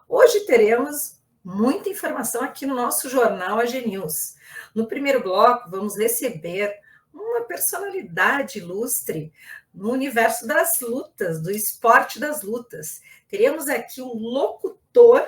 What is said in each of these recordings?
Hoje teremos muita informação aqui no nosso jornal AG News. No primeiro bloco, vamos receber uma personalidade ilustre no universo das lutas, do esporte das lutas. Teremos aqui um locutor,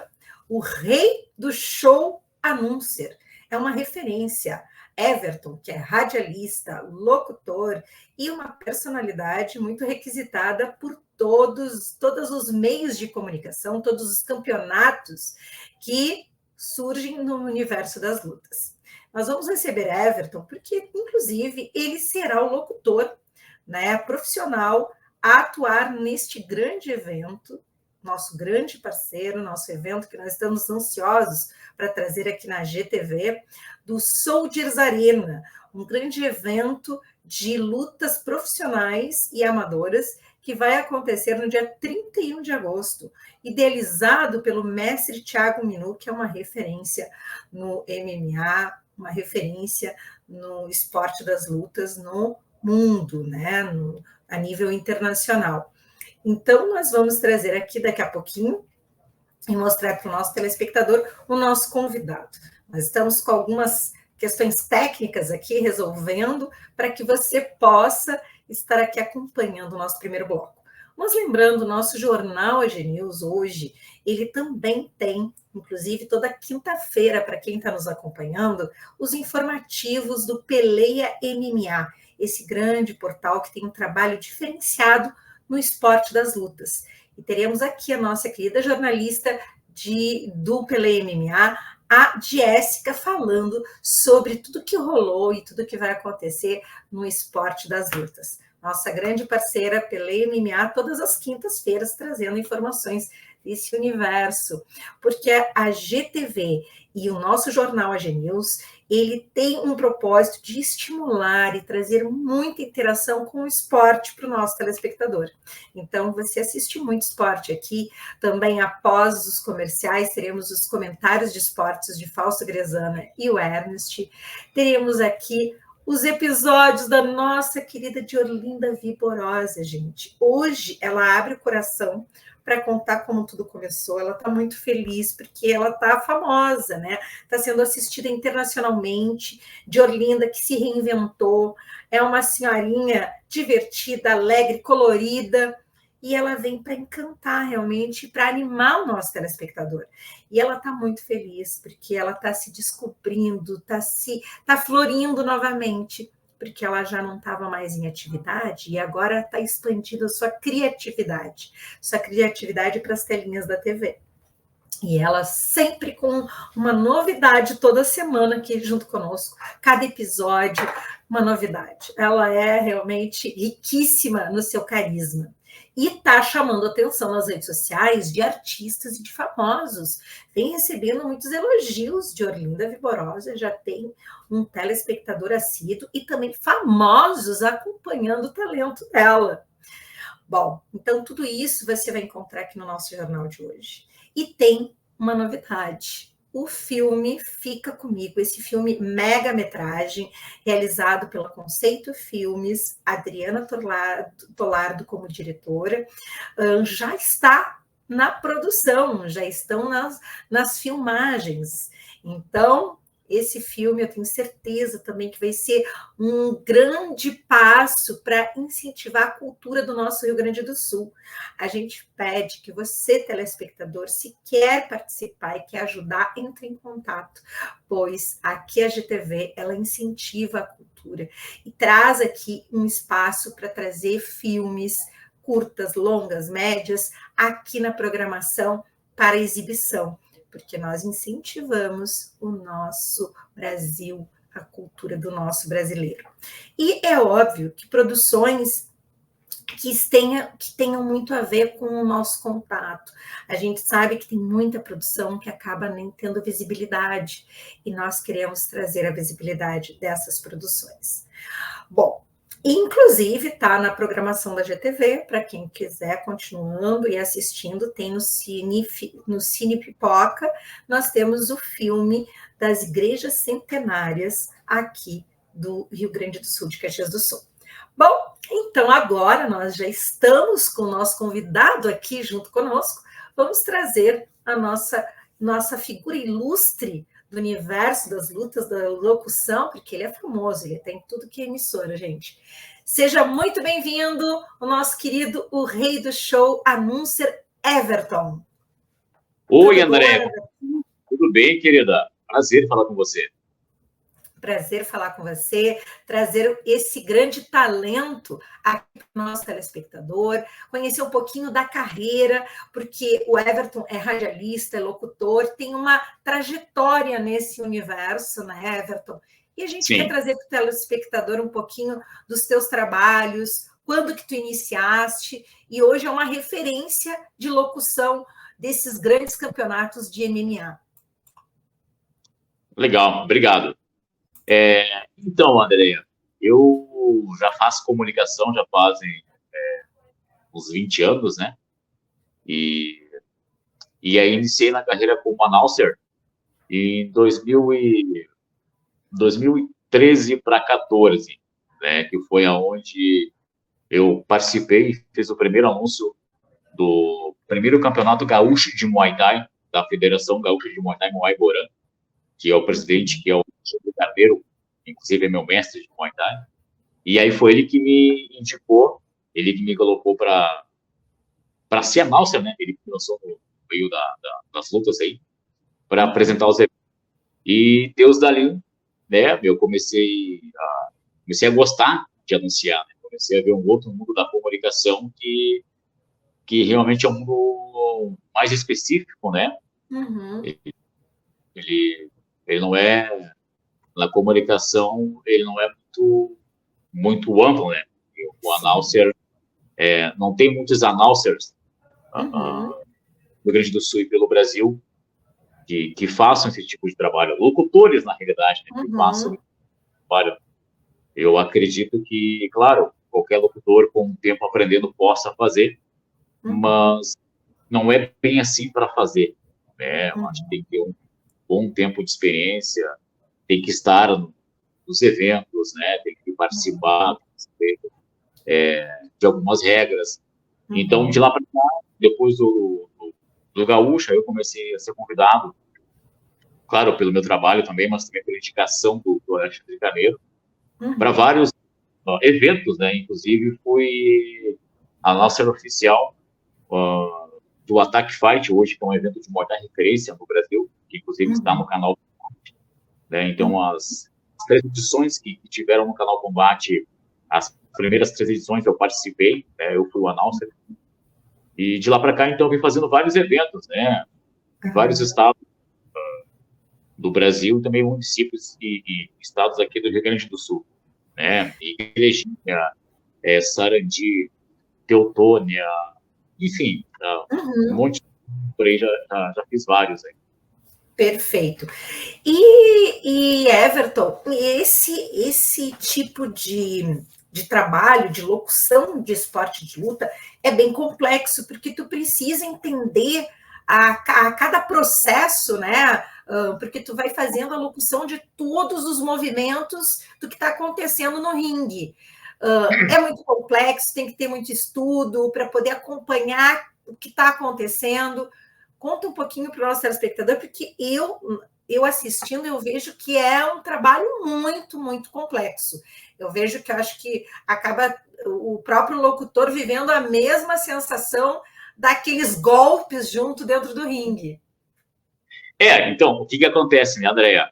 o rei do show announcer. É uma referência. Everton, que é radialista, locutor e uma personalidade muito requisitada por todos os meios de comunicação, todos os campeonatos que surgem no universo das lutas. Nós vamos receber Everton, porque, inclusive, ele será o locutor, né, profissional a atuar neste grande evento, nosso grande parceiro, nosso evento que nós estamos ansiosos para trazer aqui na GTV, do Soldiers Arena, um grande evento de lutas profissionais e amadoras que vai acontecer no dia 31 de agosto, idealizado pelo mestre Thiago Minu, que é uma referência no MMA, uma referência no esporte das lutas no mundo, né, a nível internacional. Então, nós vamos trazer aqui daqui a pouquinho e mostrar para o nosso telespectador o nosso convidado. Nós estamos com algumas questões técnicas aqui resolvendo para que você possa estar aqui acompanhando o nosso primeiro bloco. Mas lembrando, o nosso jornal AG News hoje, ele também tem, inclusive toda quinta-feira, para quem está nos acompanhando, os informativos do Peleia MMA, esse grande portal que tem um trabalho diferenciado no esporte das lutas. E teremos aqui a nossa querida jornalista do Peleia MMA, a Jéssica, falando sobre tudo que rolou e tudo que vai acontecer no esporte das lutas. Nossa grande parceira Peleia MMA, todas as quintas-feiras, trazendo informações desse universo, porque a GTV e o nosso jornal AG News, ele tem um propósito de estimular e trazer muita interação com o esporte para o nosso telespectador. Então, você assiste muito esporte aqui. Também, após os comerciais, teremos os comentários de esportes de Fausto Grezana e o Ernest. Teremos aqui os episódios da nossa querida Diorlinda Viborosa, gente. Hoje, ela abre o coração para contar como tudo começou. Ela está muito feliz porque ela está famosa, né? Está sendo assistida internacionalmente. Diorlinda, que se reinventou, é uma senhorinha divertida, alegre, colorida, e ela vem para encantar realmente, para animar o nosso telespectador. E ela está muito feliz porque ela está se descobrindo, está florindo novamente, porque ela já não estava mais em atividade e agora está expandindo a sua criatividade para as telinhas da TV. E ela sempre com uma novidade toda semana aqui junto conosco, cada episódio, uma novidade. Ela é realmente riquíssima no seu carisma. E está chamando atenção nas redes sociais de artistas e de famosos. Vem recebendo muitos elogios de Diorlinda Viborosa, já tem um telespectador assíduo e também famosos acompanhando o talento dela. Bom, então tudo isso você vai encontrar aqui no nosso jornal de hoje. E tem uma novidade. O filme Fica Comigo, esse filme mega-metragem, realizado pela Conceito Filmes, Adriana Tolardo como diretora, já está na produção, já estão nas filmagens. Então, esse filme eu tenho certeza também que vai ser um grande passo para incentivar a cultura do nosso Rio Grande do Sul. A gente pede que você, telespectador, se quer participar e quer ajudar, entre em contato, pois aqui a GTV, ela incentiva a cultura e traz aqui um espaço para trazer filmes curtas, longas, médias, aqui na programação para exibição, porque nós incentivamos o nosso Brasil, a cultura do nosso brasileiro. E é óbvio que produções que tenham muito a ver com o nosso contato. A gente sabe que tem muita produção que acaba nem tendo visibilidade, e nós queremos trazer a visibilidade dessas produções. Bom, Inclusive, está na programação da GTV, para quem quiser continuando e assistindo, tem no Cine Pipoca, nós temos o filme das igrejas centenárias aqui do Rio Grande do Sul, de Caxias do Sul. Bom, então agora nós já estamos com o nosso convidado aqui junto conosco, vamos trazer a nossa figura ilustre do universo das lutas da locução, porque ele é famoso, ele tem tudo que é emissora, gente. Seja muito bem-vindo, o nosso querido, o rei do show, announcer Everton. Oi, André. Tudo bem, querida? Prazer falar com você. Prazer falar com você, trazer esse grande talento aqui para o nosso telespectador, conhecer um pouquinho da carreira, porque o Everton é radialista, é locutor, tem uma trajetória nesse universo, né, Everton? E a gente quer trazer para o telespectador um pouquinho dos teus trabalhos, quando que tu iniciaste, e hoje é uma referência de locução desses grandes campeonatos de MMA. Legal, obrigado. Então, Andréia, eu já faço comunicação, já fazem uns 20 anos, né? E aí iniciei na carreira como announcer em 2013 para 14, né? Que foi aonde eu participei, fiz o primeiro anúncio do primeiro campeonato gaúcho de Muay Thai, da Federação Gaúcha de Muay Thai, Muay Boran, que é o presidente, que é o Chico Carneiro, inclusive é meu mestre de Muay Thai. E aí foi ele que me indicou, ele que me colocou para ser announcer, né? Ele que lançou no meio das lutas aí, para apresentar os eventos. E Deus dali, né? Eu comecei a gostar de anunciar, né? Comecei a ver um outro mundo da comunicação que realmente é um mundo mais específico, né? Uhum. Ele não é, na comunicação, ele não é muito amplo, né? O announcer, não tem muitos announcers no Rio Grande do Sul e pelo Brasil que façam esse tipo de trabalho. Locutores, na realidade, né? Que façam esse trabalho. Eu acredito que, claro, qualquer locutor com o tempo aprendendo possa fazer, mas não é bem assim para fazer, né? Eu acho que tem que ter um bom tempo de experiência, tem que estar nos eventos, né? Tem que participar de algumas regras. Então, de lá para cá, depois do Gaúcho, eu comecei a ser convidado, claro, pelo meu trabalho também, mas também pela indicação do Alexandre Carneiro, para vários eventos, né? Inclusive, fui announcer oficial do Attack Fight, hoje, que é um evento de muita referência no Brasil, que inclusive está no canal, né? Então, as 3 edições que tiveram no canal Combate, as primeiras 3 edições eu participei, né? Eu fui o announcer. E de lá para cá, então, eu vim fazendo vários eventos, né? Em vários estados do Brasil, também municípios e estados aqui do Rio Grande do Sul, né? Igrejinha, Sarandi, Teutônia, enfim, um monte por aí, já fiz vários aí. Perfeito. E Everton, esse tipo de trabalho, de locução de esporte de luta, é bem complexo, porque tu precisa entender a cada processo, né? Porque tu vai fazendo a locução de todos os movimentos do que está acontecendo no ringue. É muito complexo, tem que ter muito estudo para poder acompanhar o que está acontecendo. Conta um pouquinho para o nosso telespectador, porque eu assistindo, eu vejo que é um trabalho muito, muito complexo. Eu vejo que eu acho que acaba o próprio locutor vivendo a mesma sensação daqueles golpes junto dentro do ringue. Então, o que acontece, né, Andréia?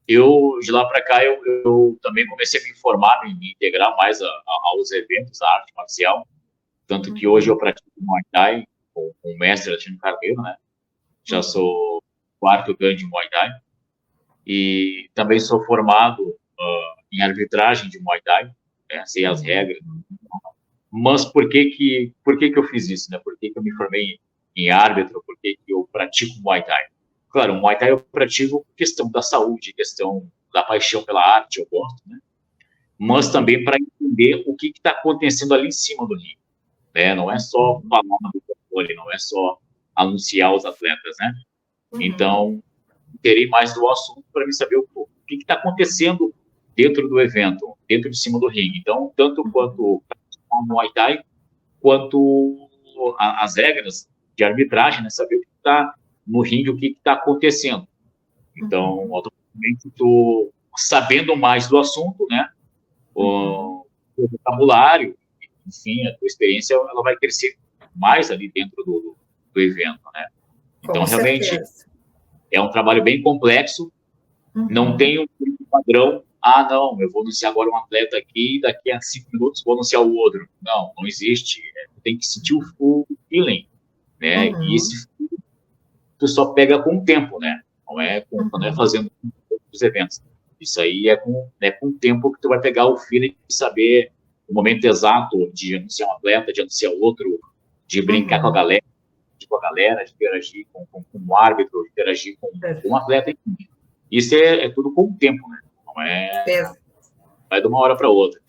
Eu, de lá para cá, eu também comecei a me informar, me integrar mais aos eventos, à arte marcial, tanto que hoje eu pratico Muay Thai com o mestre Alexandre Carneiro, né? Já sou 4º Dan de Muay Thai. E também sou formado em arbitragem de Muay Thai, né? Sei as regras. Mas por que eu fiz isso, né? Por que eu me formei em árbitro? Por que eu pratico Muay Thai? Claro, o Muay Thai eu pratico questão da saúde, questão da paixão pela arte, eu gosto, né? mas também para entender o que está acontecendo ali em cima do ringue, né? Não é só falar no controle, não é só anunciar os atletas, né? Então, terei mais do assunto para me saber o que está acontecendo dentro do evento, dentro de cima do ringue. Então, tanto quanto o Muay Thai, quanto as regras de arbitragem, né? Saber o que está no ringue, o que está acontecendo. Então, automaticamente, estou sabendo mais do assunto, né? O vocabulário, enfim, a tua experiência, ela vai crescer mais ali dentro do evento, né? Então, realmente, é um trabalho bem complexo, não tem um padrão, não, eu vou anunciar agora um atleta aqui, daqui a 5 minutos vou anunciar o outro. Não existe, tem que sentir o feeling, né? E esse feeling tu só pega com o tempo, né? Não é quando é fazendo os eventos. Isso aí é com o tempo que tu vai pegar o feeling de saber o momento exato de anunciar um atleta, de anunciar outro, de brincar com a galera, de interagir com o árbitro, de interagir com um atleta. Isso é tudo com o tempo, né? Não vai de uma hora para outra.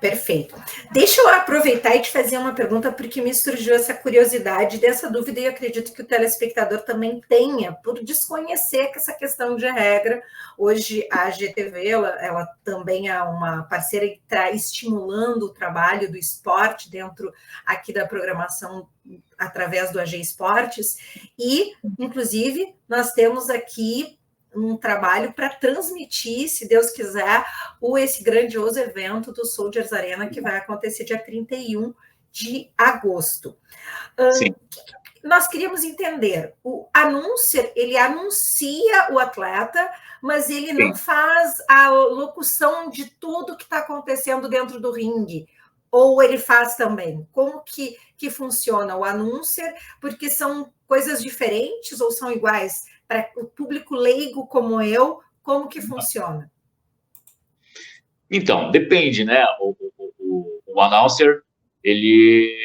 Perfeito. Deixa eu aproveitar e te fazer uma pergunta, porque me surgiu essa curiosidade dessa dúvida, e eu acredito que o telespectador também tenha, por desconhecer essa questão de regra. Hoje, a GTV, ela também é uma parceira que está estimulando o trabalho do esporte dentro aqui da programação, através do AG Esportes, e, inclusive, nós temos aqui um trabalho para transmitir, se Deus quiser, esse grandioso evento do Soldiers Arena, que vai acontecer dia 31 de agosto. Nós queríamos entender, o anúncer, ele anuncia o atleta, mas ele não faz a locução de tudo que está acontecendo dentro do ringue, ou ele faz também? Como que funciona o anúncer? Porque são coisas diferentes ou são iguais? Para o público leigo como eu, como que funciona? Então, depende, né? O announcer, ele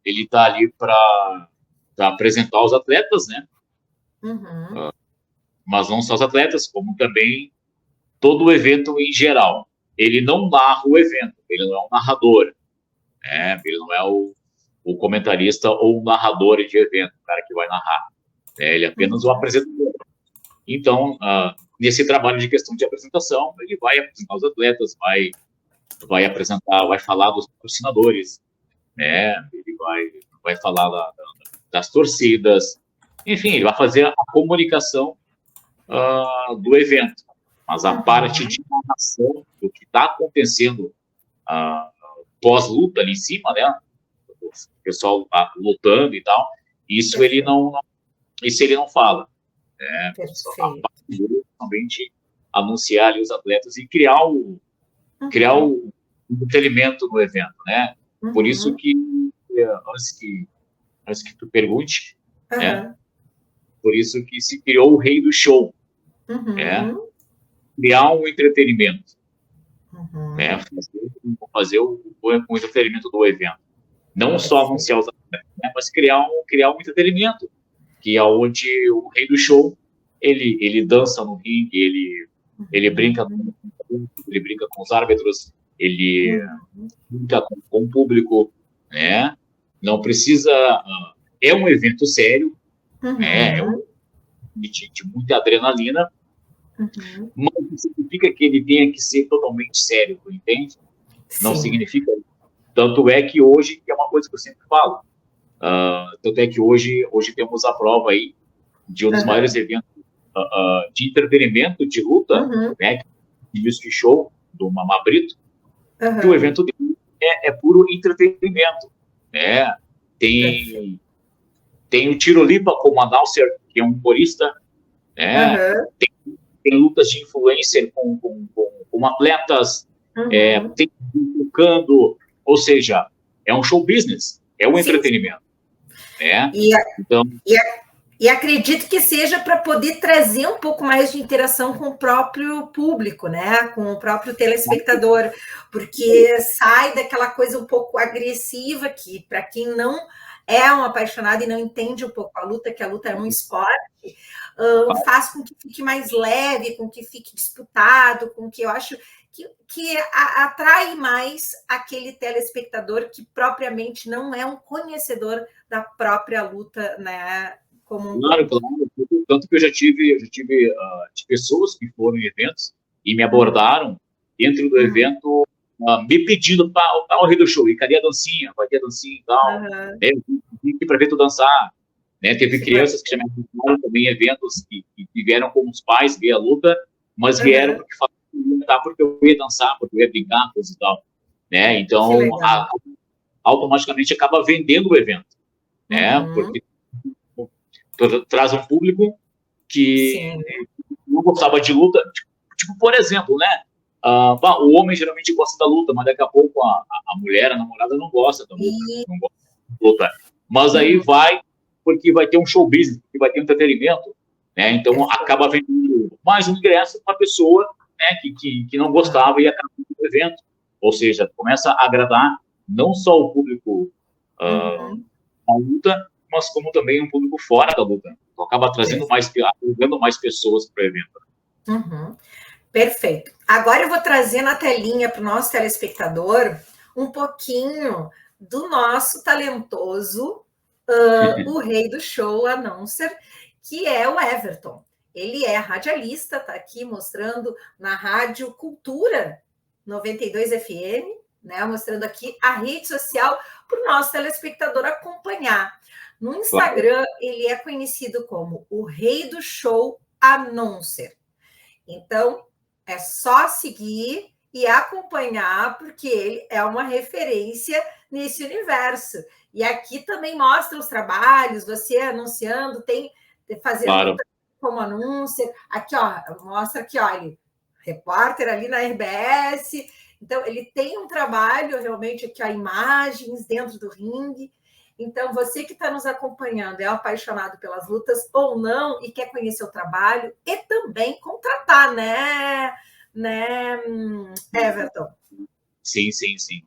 está ali para apresentar os atletas, né? Mas não só os atletas, como também todo o evento em geral. Ele não narra o evento, ele não é um narrador, né? Ele não é o comentarista ou o narrador de evento, o cara que vai narrar. Ele é apenas o apresentador. Então, nesse trabalho de questão de apresentação, ele vai apresentar os atletas, vai apresentar, vai falar dos patrocinadores, né? Ele vai falar das torcidas, enfim, ele vai fazer a comunicação do evento. Mas a parte de narração do que está acontecendo pós-luta ali em cima, né? O pessoal tá lutando e tal, isso ele não fala. A parte também de anunciar ali os atletas e criar o entretenimento no evento, né? Por isso que antes que tu pergunte, né? Por isso que se criou o Rei do Show, né? Criar um entretenimento, né? Fazer o entretenimento do evento, não só anunciar os atletas, né? Mas criar um entretenimento, que é onde o Rei do Show ele dança no ringue, ele brinca com os árbitros, ele brinca com o público, né? Não precisa, é um evento sério, né? É um de muita adrenalina, mas não significa que ele tenha que ser totalmente sério, entende? Não significa. Tanto é que hoje, que é uma coisa que eu sempre falo, tanto é que hoje temos a prova aí de um dos maiores eventos de entretenimento, de luta, né, de Music Show, do Mamá Brito, que o evento dele é puro entretenimento, né? Tem o Tirolipa como announcer, que é um humorista, né? Tem lutas de influencer com atletas, tem tocando, ou seja, é um show business, é um entretenimento, né? E acredito que seja para poder trazer um pouco mais de interação com o próprio público, né? Com o próprio telespectador, porque sai daquela coisa um pouco agressiva que, para quem não é um apaixonado e não entende um pouco a luta, que a luta é um esporte, faz com que fique mais leve, com que fique disputado, com que eu acho que atrai mais aquele telespectador que propriamente não é um conhecedor da própria luta, né? Como um claro, claro. Tanto que eu já tive de pessoas que foram em eventos e me abordaram dentro do evento, me pedindo para o Rei do Show, e cadê a dancinha? Vai ter a dancinha e tal. Uhum. Né? Eu vim aqui para ver tu dançar. Né? Teve Que crianças que já me ajudaram também em eventos que vieram com os pais ver a luta, mas vieram porque falaram que eu ia dançar, porque eu ia dançar, porque eu ia brincar, coisa e tal. Né? Que Então, legal. automaticamente acaba vendendo o evento. Né? Uhum. Porque traz um público que Sim. não gostava de luta. Tipo, por exemplo, né? O homem geralmente gosta da luta, mas daqui a pouco a mulher, a namorada, não gosta da luta. E... Não gosta da luta. Mas aí vai, porque vai ter um show business, porque vai ter um entretenimento, né? Então acaba vendendo mais um ingresso para uma pessoa, né, que não gostava e acaba no evento. Ou seja, começa a agradar não só o público da luta, mas como também um público fora da luta. Então acaba trazendo mais pessoas para o evento. Uhum. Perfeito. Agora eu vou trazer na telinha para o nosso telespectador um pouquinho do nosso talentoso, o rei do show announcer, que é o Everton. Ele é radialista, está aqui mostrando na Rádio Cultura 92 FM, né, mostrando aqui a rede social para o nosso telespectador acompanhar. No Instagram, ele é conhecido como o rei do show announcer. Então, é só seguir e acompanhar, porque ele é uma referência nesse universo. E aqui também mostra os trabalhos, você anunciando, fazendo como anúncio. Aqui, ó, mostra aqui, ó, ele, repórter ali na RBS. Então, ele tem um trabalho realmente aqui, ó, imagens dentro do ringue. Então, você que está nos acompanhando, é apaixonado pelas lutas ou não e quer conhecer o trabalho e também contratar, né, Everton? Sim, sim, sim.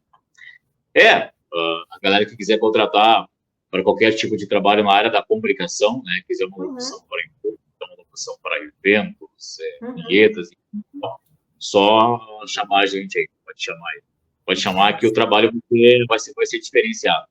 A galera que quiser contratar para qualquer tipo de trabalho na área da comunicação, né, quiser uma locução para empresa, uma locução para eventos, vinhetas, só chamar a gente aí, pode chamar que o trabalho vai ser diferenciado.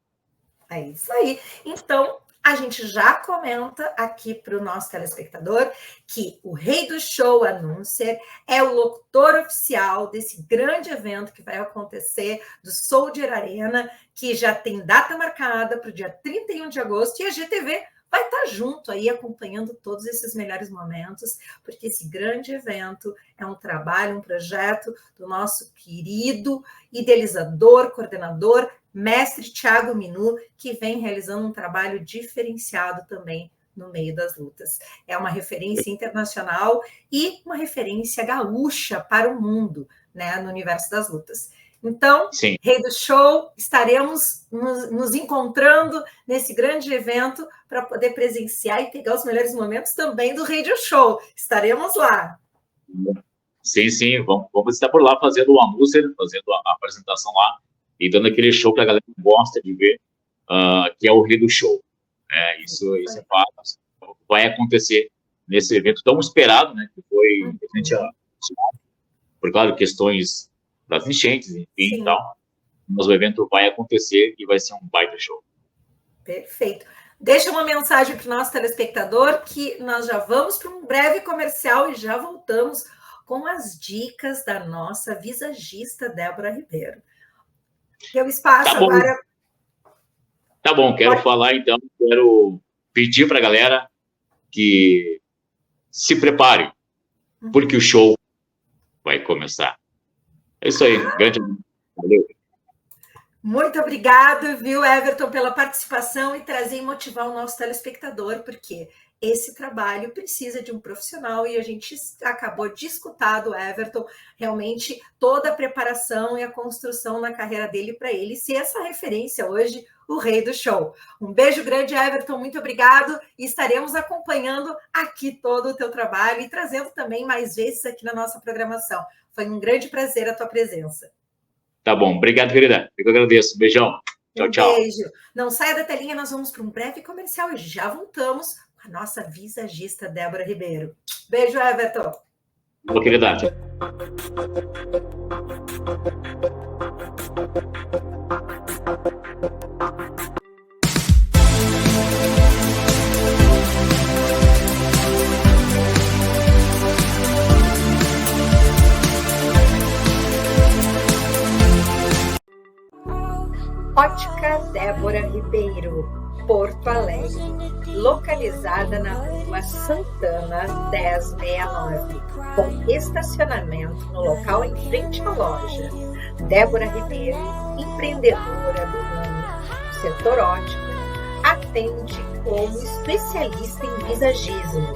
É isso aí. Então, a gente já comenta aqui para o nosso telespectador que o rei do show announcer é o locutor oficial desse grande evento que vai acontecer do Soldier Arena, que já tem data marcada para o dia 31 de agosto, e a GTV vai estar junto aí acompanhando todos esses melhores momentos, porque esse grande evento é um trabalho, um projeto do nosso querido idealizador, coordenador, mestre Thiago Minu, que vem realizando um trabalho diferenciado também no meio das lutas. É uma referência internacional e uma referência gaúcha para o mundo, né, no universo das lutas. Então, Sim. Rei do Show, estaremos nos encontrando nesse grande evento para poder presenciar e pegar os melhores momentos também do Rei do Show. Estaremos lá. Sim, sim, vamos estar por lá fazendo o anúncio, fazendo a apresentação lá e dando aquele show que a galera gosta de ver, que é o Rei do Show. Isso é fato. Vai acontecer nesse evento tão esperado, né, que foi por causa de questões das enchentes, enfim, e tal. Mas o evento vai acontecer e vai ser um baita show. Perfeito. Deixa uma mensagem para o nosso telespectador que nós já vamos para um breve comercial e já voltamos com as dicas da nossa visagista Débora Ribeiro. Teu espaço agora. Tá bom, quero falar então, quero pedir para a galera que se prepare, porque o show vai começar. É isso aí, grande. Valeu. Muito obrigada, viu, Everton, pela participação e trazer e motivar o nosso telespectador, porque esse trabalho precisa de um profissional e a gente acabou de escutar do Everton realmente toda a preparação e a construção na carreira dele para ele ser essa referência hoje, o rei do show. Um beijo grande, Everton, muito obrigado e estaremos acompanhando aqui todo o teu trabalho e trazendo também mais vezes aqui na nossa programação. Foi um grande prazer a tua presença. Tá bom, obrigado, querida. Eu agradeço. Beijão. Tchau, tchau. Beijo. Não saia da telinha, nós vamos para um breve comercial e já voltamos com a nossa visagista Débora Ribeiro. Beijo, Everton. Boa, querida. Ótica Débora Ribeiro, Porto Alegre, localizada na Rua Santana 1069, com estacionamento no local em frente à loja. Débora Ribeiro, empreendedora do ramo setor óptico, atende como especialista em visagismo,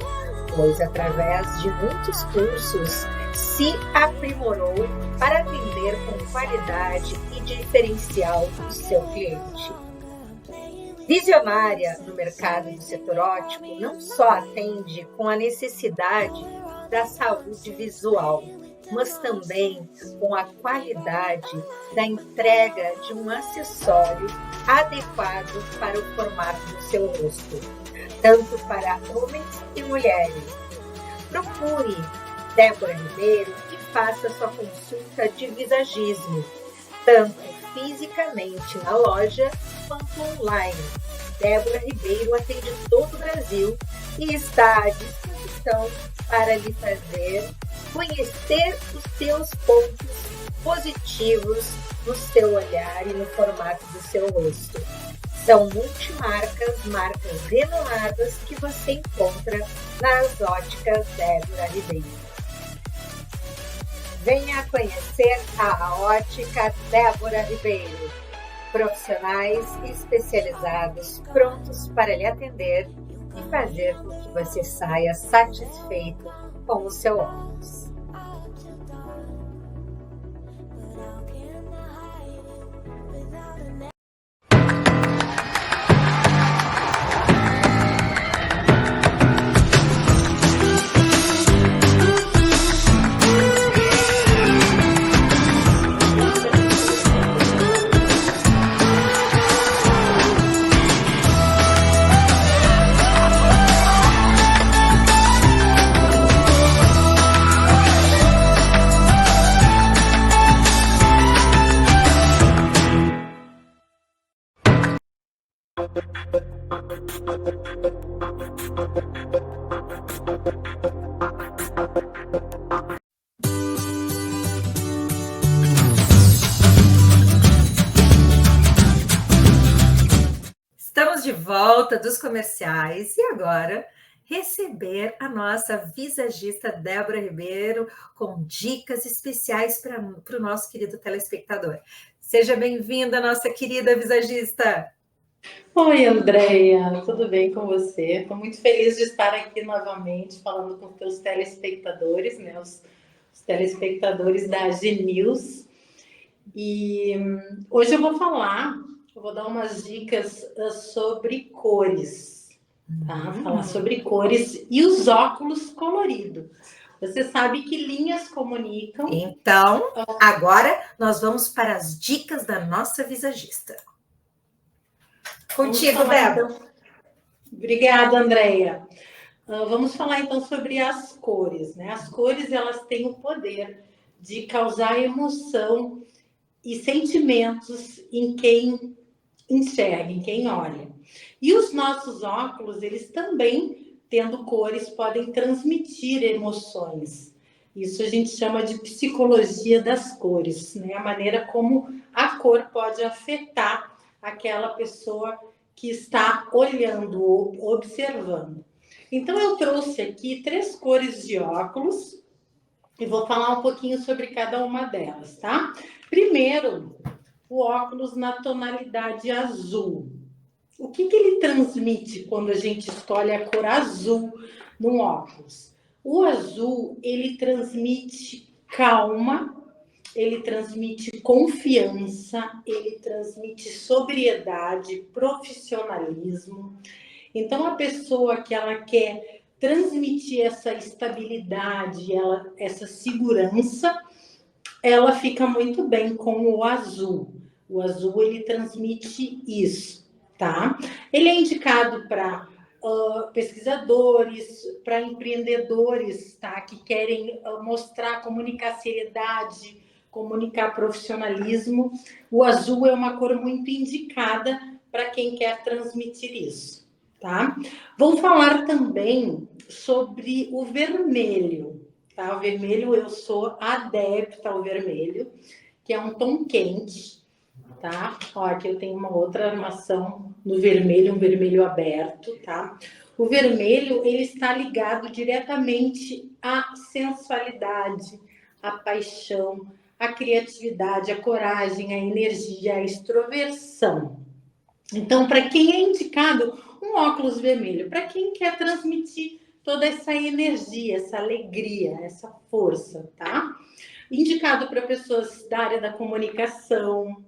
pois através de muitos cursos se aprimorou para atender com qualidade e diferencial o seu cliente. Visionária no mercado do setor óptico, não só atende com a necessidade da saúde visual, mas também com a qualidade da entrega de um acessório adequado para o formato do seu rosto, tanto para homens e mulheres. Procure Débora Ribeiro e faça sua consulta de visagismo, tanto fisicamente na loja quanto online. Débora Ribeiro atende todo o Brasil e está à disposição para lhe fazer conhecer os seus pontos positivos no seu olhar e no formato do seu rosto. São multimarcas, marcas renomadas que você encontra nas óticas Débora Ribeiro. Venha conhecer a Ótica Débora Ribeiro. Profissionais especializados prontos para lhe atender e fazer com que você saia satisfeito com o seu óculos. Estamos de volta dos comerciais e agora receber a nossa visagista Débora Ribeiro com dicas especiais para o nosso querido telespectador. Seja bem-vinda, nossa querida visagista. Oi, Andréia, tudo bem com você? Estou muito feliz de estar aqui novamente falando com os teus telespectadores, né? Os telespectadores da Genius. E hoje eu vou dar umas dicas sobre cores, tá? Falar sobre cores e os óculos coloridos. Você sabe que linhas comunicam. Então, agora nós vamos para as dicas da nossa visagista. Contigo, Débora. Então. Obrigada, Andréia. Vamos falar então sobre as cores, né? As cores, elas têm o poder de causar emoção e sentimentos em quem enxerga, em quem olha. E os nossos óculos, eles também, tendo cores, podem transmitir emoções. Isso a gente chama de psicologia das cores, né? A maneira como a cor pode afetar aquela pessoa que está olhando ou observando. Então, eu trouxe aqui 3 cores de óculos e vou falar um pouquinho sobre cada uma delas, tá? Primeiro, o óculos na tonalidade azul. O que ele transmite quando a gente escolhe a cor azul num óculos? O azul, ele transmite calma, ele transmite confiança, ele transmite sobriedade, profissionalismo. Então, a pessoa que ela quer transmitir essa estabilidade, essa segurança, ela fica muito bem com o azul. O azul, ele transmite isso, tá? Ele é indicado para pesquisadores, para empreendedores, tá? Que querem mostrar, comunicar seriedade, comunicar profissionalismo. O azul é uma cor muito indicada para quem quer transmitir isso, tá? Vou falar também sobre o vermelho, tá? O vermelho, eu sou adepta ao vermelho, que é um tom quente, tá? Ó, aqui eu tenho uma outra armação no vermelho, um vermelho aberto, tá? O vermelho, ele está ligado diretamente à sensualidade, à paixão, à criatividade, à coragem, à energia, à extroversão. Então, para quem é indicado um óculos vermelho? Para quem quer transmitir toda essa energia, essa alegria, essa força, tá? Indicado para pessoas da área da comunicação,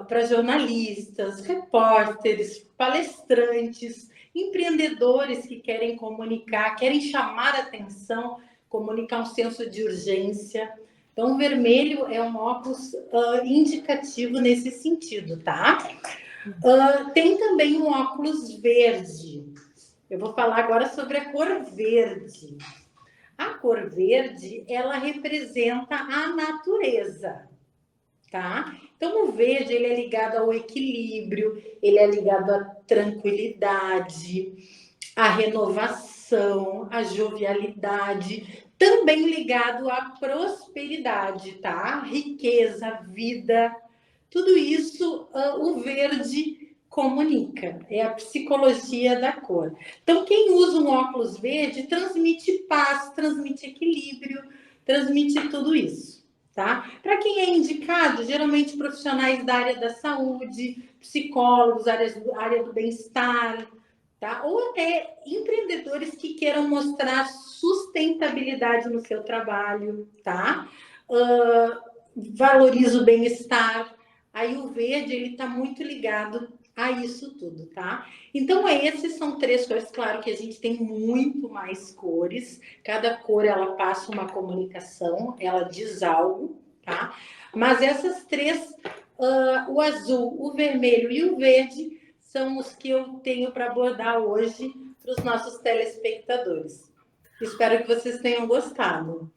para jornalistas, repórteres, palestrantes, empreendedores que querem comunicar, querem chamar a atenção, comunicar um senso de urgência. Então, o vermelho é um óculos indicativo nesse sentido, tá? Tem também um óculos verde. Eu vou falar agora sobre a cor verde. A cor verde, ela representa a natureza, tá? Então, o verde, ele é ligado ao equilíbrio, ele é ligado à tranquilidade, à renovação, à jovialidade, também ligado à prosperidade, tá? Riqueza, vida, tudo isso o verde comunica, é a psicologia da cor. Então, quem usa um óculos verde transmite paz, transmite equilíbrio, transmite tudo isso, tá? Para quem é indicado, geralmente profissionais da área da saúde, psicólogos, área do bem-estar, tá? Ou até empreendedores que queiram mostrar sustentabilidade no seu trabalho, tá? Valoriza o bem-estar. Aí o verde, ele está muito ligado a isso tudo, tá? Então, esses são 3 cores. Claro que a gente tem muito mais cores. Cada cor, ela passa uma comunicação, ela diz algo, tá? Mas essas 3, o azul, o vermelho e o verde, são os que eu tenho para abordar hoje para os nossos telespectadores. Espero que vocês tenham gostado.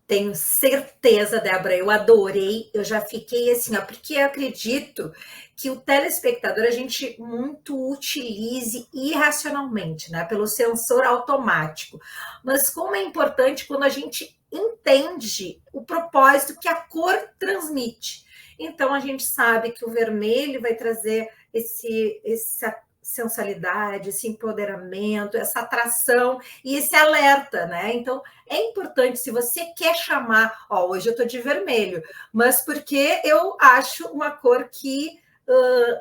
Tenho certeza, Débora, eu adorei, eu já fiquei assim, ó, porque eu acredito que o telespectador a gente muito utilize irracionalmente, né, pelo sensor automático, mas como é importante quando a gente entende o propósito que a cor transmite. Então, a gente sabe que o vermelho vai trazer essa sensualidade, esse empoderamento, essa atração e esse alerta, né? Então, é importante, se você quer chamar, hoje eu tô de vermelho, mas porque eu acho uma cor que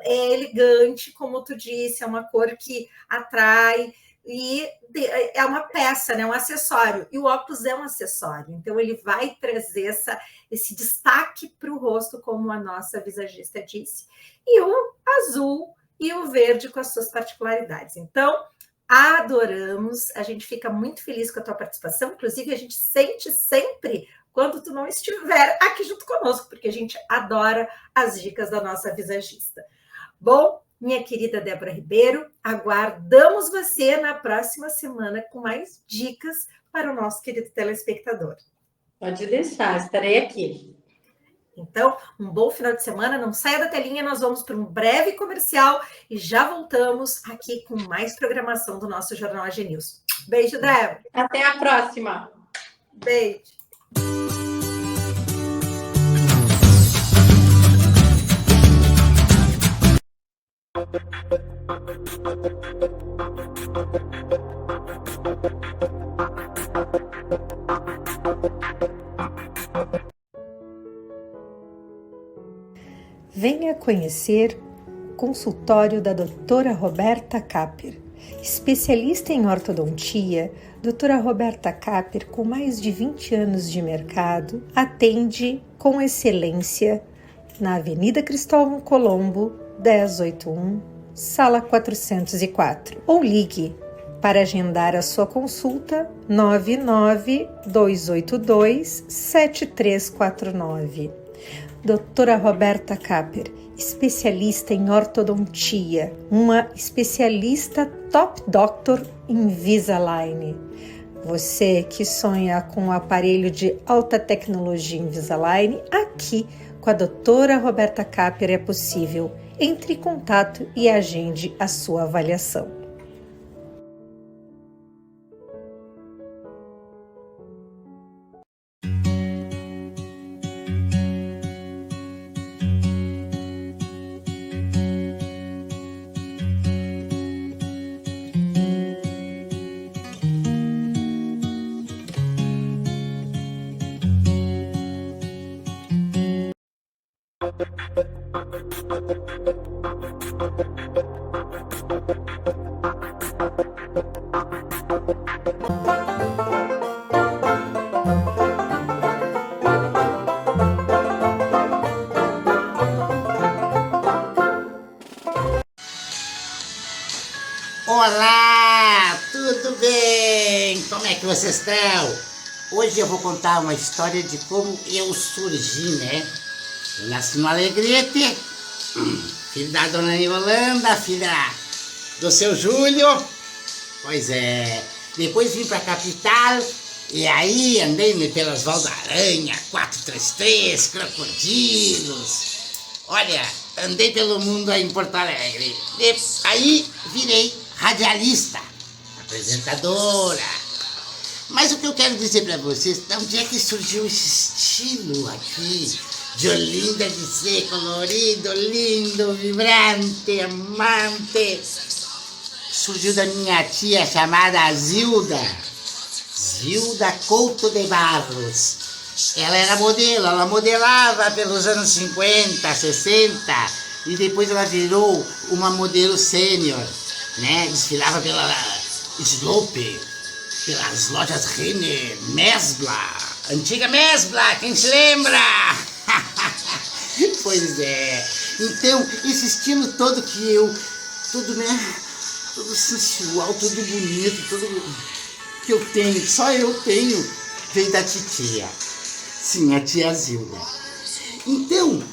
é elegante, como tu disse, é uma cor que atrai, e é uma peça, né? Um acessório, e o óculos é um acessório, então ele vai trazer esse destaque para o rosto, como a nossa visagista disse, e o azul e o verde com as suas particularidades. Então, adoramos, a gente fica muito feliz com a tua participação, inclusive a gente sente sempre quando tu não estiver aqui junto conosco, porque a gente adora as dicas da nossa visagista. Bom, minha querida Débora Ribeiro, aguardamos você na próxima semana com mais dicas para o nosso querido telespectador. Pode deixar, estarei aqui. Então, um bom final de semana, não saia da telinha, nós vamos para um breve comercial e já voltamos aqui com mais programação do nosso Jornal AG News. Beijo, Débora. Até a próxima. Beijo. Venha conhecer o consultório da doutora Roberta Capper. Especialista em ortodontia, doutora Roberta Capper, com mais de 20 anos de mercado, atende com excelência na Avenida Cristóvão Colombo, 1081, sala 404. Ou ligue para agendar a sua consulta 99-282-7349. Doutora Roberta Capper, especialista em ortodontia, uma especialista top doctor Invisalign. Você que sonha com um aparelho de alta tecnologia Invisalign, aqui com a doutora Roberta Capper é possível. Entre em contato e agende a sua avaliação. Olá, tudo bem? Como é que vocês estão? Hoje eu vou contar uma história de como eu surgi, né? Eu nasci no Alegrete, filho da dona Yolanda, filha do seu Júlio. Pois é, depois vim pra capital e aí andei pelas Valdaranha, 433, Crocodilos. Olha, andei pelo mundo aí em Porto Alegre. E aí virei radialista, apresentadora. Mas o que eu quero dizer para vocês, de onde é que surgiu esse estilo aqui de Olinda, de ser colorido, lindo, vibrante, amante? Surgiu da minha tia chamada Zilda Couto de Barros. Ela era modelo, ela modelava pelos anos 50, 60 e depois ela virou uma modelo sênior, né? Desfilava pela Slope, pelas lojas Renner, Mesbla, antiga Mesbla, quem se lembra? Pois é, então esse estilo todo que eu, tudo, né? Tudo sensual, tudo bonito, tudo que eu tenho, só eu tenho, veio da titia. Sim, a tia Zilda. Então,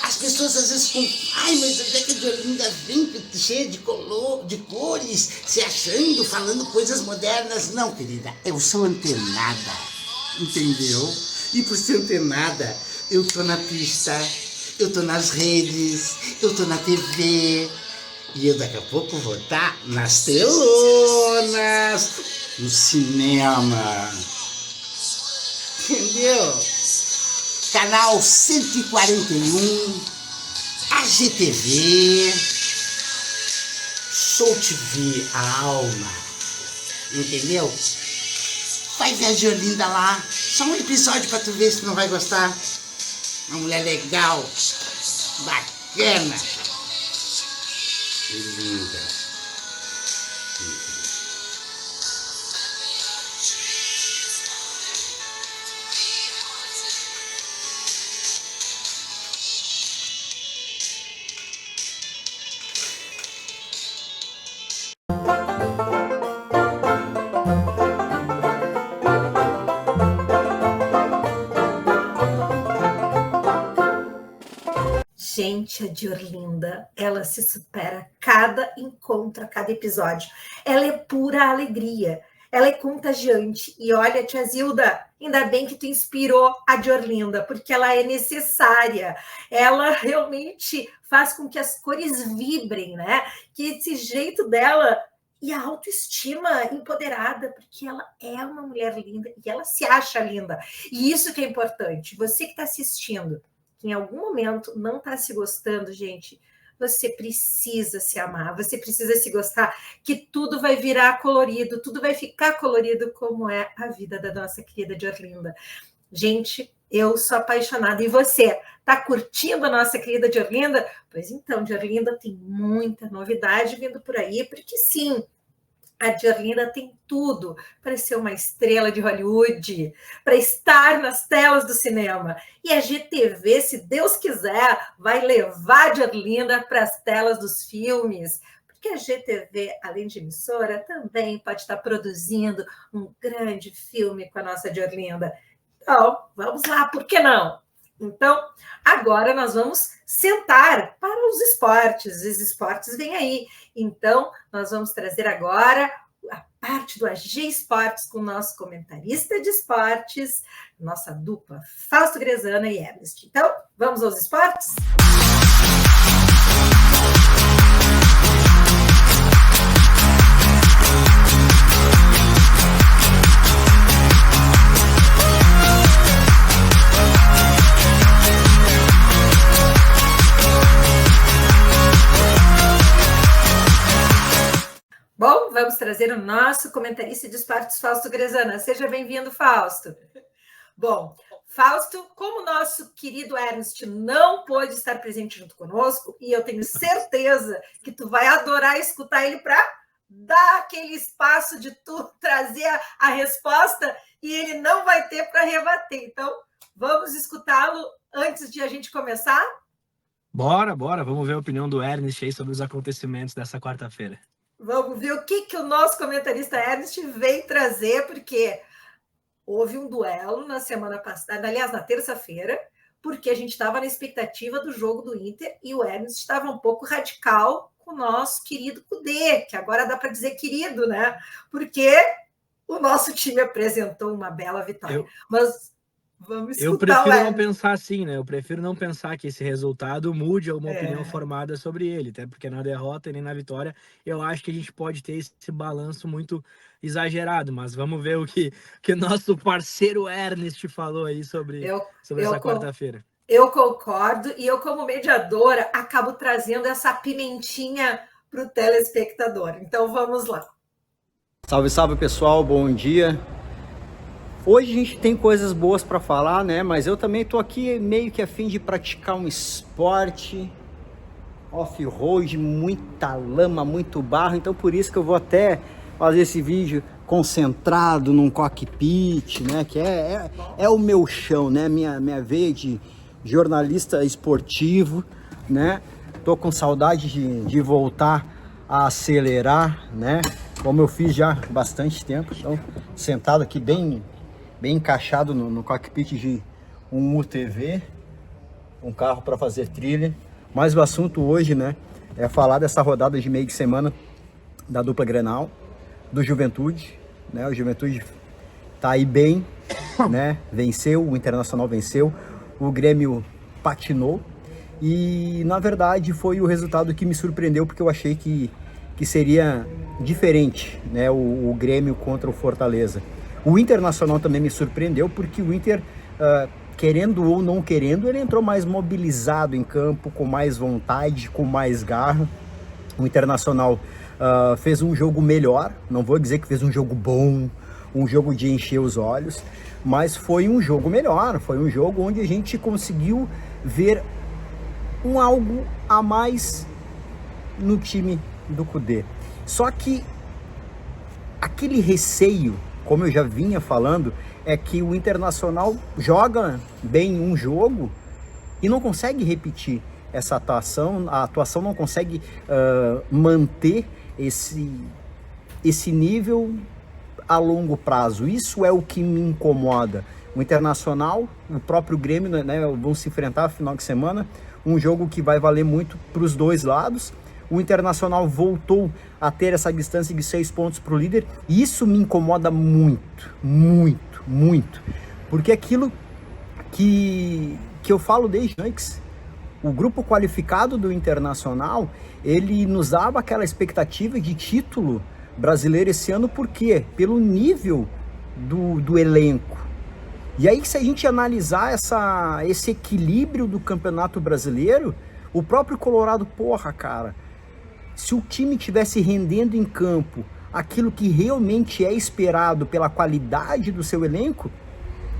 as pessoas às vezes ficam, ai, mas onde é que a de Olinda vem cheia de cores, se achando, falando coisas modernas? Não, querida, eu sou antenada, entendeu? E por ser antenada, eu tô na pista, eu tô nas redes, eu tô na TV, e eu daqui a pouco vou estar nas telonas, no cinema. Entendeu? Canal 141, AGTV, Show TV, a alma. Entendeu? Vai ver a Diolinda lá. Só um episódio pra tu ver se tu não vai gostar. Uma mulher legal, bacana e linda. Gente, a Diorlinda, ela se supera a cada encontro, a cada episódio. Ela é pura alegria, ela é contagiante. E olha, tia Zilda, ainda bem que tu inspirou a Diorlinda, porque ela é necessária. Ela realmente faz com que as cores vibrem, né? Que esse jeito dela e a autoestima empoderada, porque ela é uma mulher linda e ela se acha linda. E isso que é importante. Você que está assistindo, que em algum momento não está se gostando, gente, você precisa se amar, você precisa se gostar, que tudo vai virar colorido, tudo vai ficar colorido, como é a vida da nossa querida Diorlinda. Gente, eu sou apaixonada. E você, tá curtindo a nossa querida Diorlinda? Pois então, Diorlinda tem muita novidade vindo por aí, porque sim, a Diorlinda tem tudo para ser uma estrela de Hollywood, para estar nas telas do cinema. E a GTV, se Deus quiser, vai levar a Diorlinda para as telas dos filmes, porque a GTV, além de emissora, também pode estar produzindo um grande filme com a nossa Diorlinda. Então, vamos lá, por que não? Então, agora nós vamos sentar para os esportes. Os esportes vêm aí. Então, nós vamos trazer agora a parte do AG Esportes com o nosso comentarista de esportes, nossa dupla Fausto Grezana e Ernest. Então, vamos aos esportes? Bom, vamos trazer o nosso comentarista de esportes, Fausto Grezana. Seja bem-vindo, Fausto. Bom, Fausto, como o nosso querido Ernest não pôde estar presente junto conosco, e eu tenho certeza que tu vai adorar escutar ele para dar aquele espaço de tu trazer a resposta e ele não vai ter para rebater. Então, vamos escutá-lo antes de a gente começar? Bora. Vamos ver a opinião do Ernest aí sobre os acontecimentos dessa quarta-feira. Vamos ver o que o nosso comentarista Ernest veio trazer, porque houve um duelo na semana passada, aliás, na terça-feira, porque a gente estava na expectativa do jogo do Inter e o Ernest estava um pouco radical com o nosso querido Kudê, que agora dá para dizer querido, né? Porque o nosso time apresentou uma bela vitória. Mas vamos escutar. Eu prefiro não pensar assim, né? Eu prefiro não pensar que esse resultado mude uma opinião formada sobre ele, até porque na derrota e nem na vitória eu acho que a gente pode ter esse balanço muito exagerado, mas vamos ver o que nosso parceiro Ernest falou aí sobre essa quarta-feira. Eu concordo, e eu, como mediadora, acabo trazendo essa pimentinha para o telespectador. Então vamos lá. Salve, pessoal, bom dia. Hoje a gente tem coisas boas para falar, né? Mas eu também tô aqui meio que a fim de praticar um esporte off-road, muita lama, muito barro. Então por isso que eu vou até fazer esse vídeo concentrado num cockpit, né? Que é o meu chão, né? Minha veia de jornalista esportivo, né? Tô com saudade de voltar a acelerar, né? Como eu fiz já há bastante tempo. Então, sentado aqui bem encaixado no cockpit de um UTV, um carro para fazer trilha. Mas o assunto hoje, né, é falar dessa rodada de meio de semana da dupla Grenal, do Juventude, né? O Juventude tá aí bem, né? Venceu, o Internacional venceu, o Grêmio patinou e, na verdade, foi o resultado que me surpreendeu, porque eu achei que seria diferente, né? O Grêmio contra o Fortaleza. O Internacional também me surpreendeu, porque o Inter, querendo ou não querendo, ele entrou mais mobilizado em campo, com mais vontade, com mais garra. O Internacional fez um jogo melhor, não vou dizer que fez um jogo bom, um jogo de encher os olhos, mas foi um jogo melhor, foi um jogo onde a gente conseguiu ver algo a mais no time do Kudê. Só que aquele receio, como eu já vinha falando, é que o Internacional joga bem um jogo e não consegue repetir essa atuação, a atuação não consegue manter esse nível a longo prazo. Isso é o que me incomoda. O Internacional, o próprio Grêmio, né, vão se enfrentar no final de semana, um jogo que vai valer muito para os dois lados. O Internacional voltou a ter essa distância de 6 pontos para o líder, e isso me incomoda muito, porque aquilo que eu falo desde antes, o grupo qualificado do Internacional, ele nos dava aquela expectativa de título brasileiro esse ano. Por quê? Pelo nível do elenco. E aí, se a gente analisar esse equilíbrio do Campeonato Brasileiro, o próprio Colorado, cara, se o time tivesse rendendo em campo aquilo que realmente é esperado pela qualidade do seu elenco,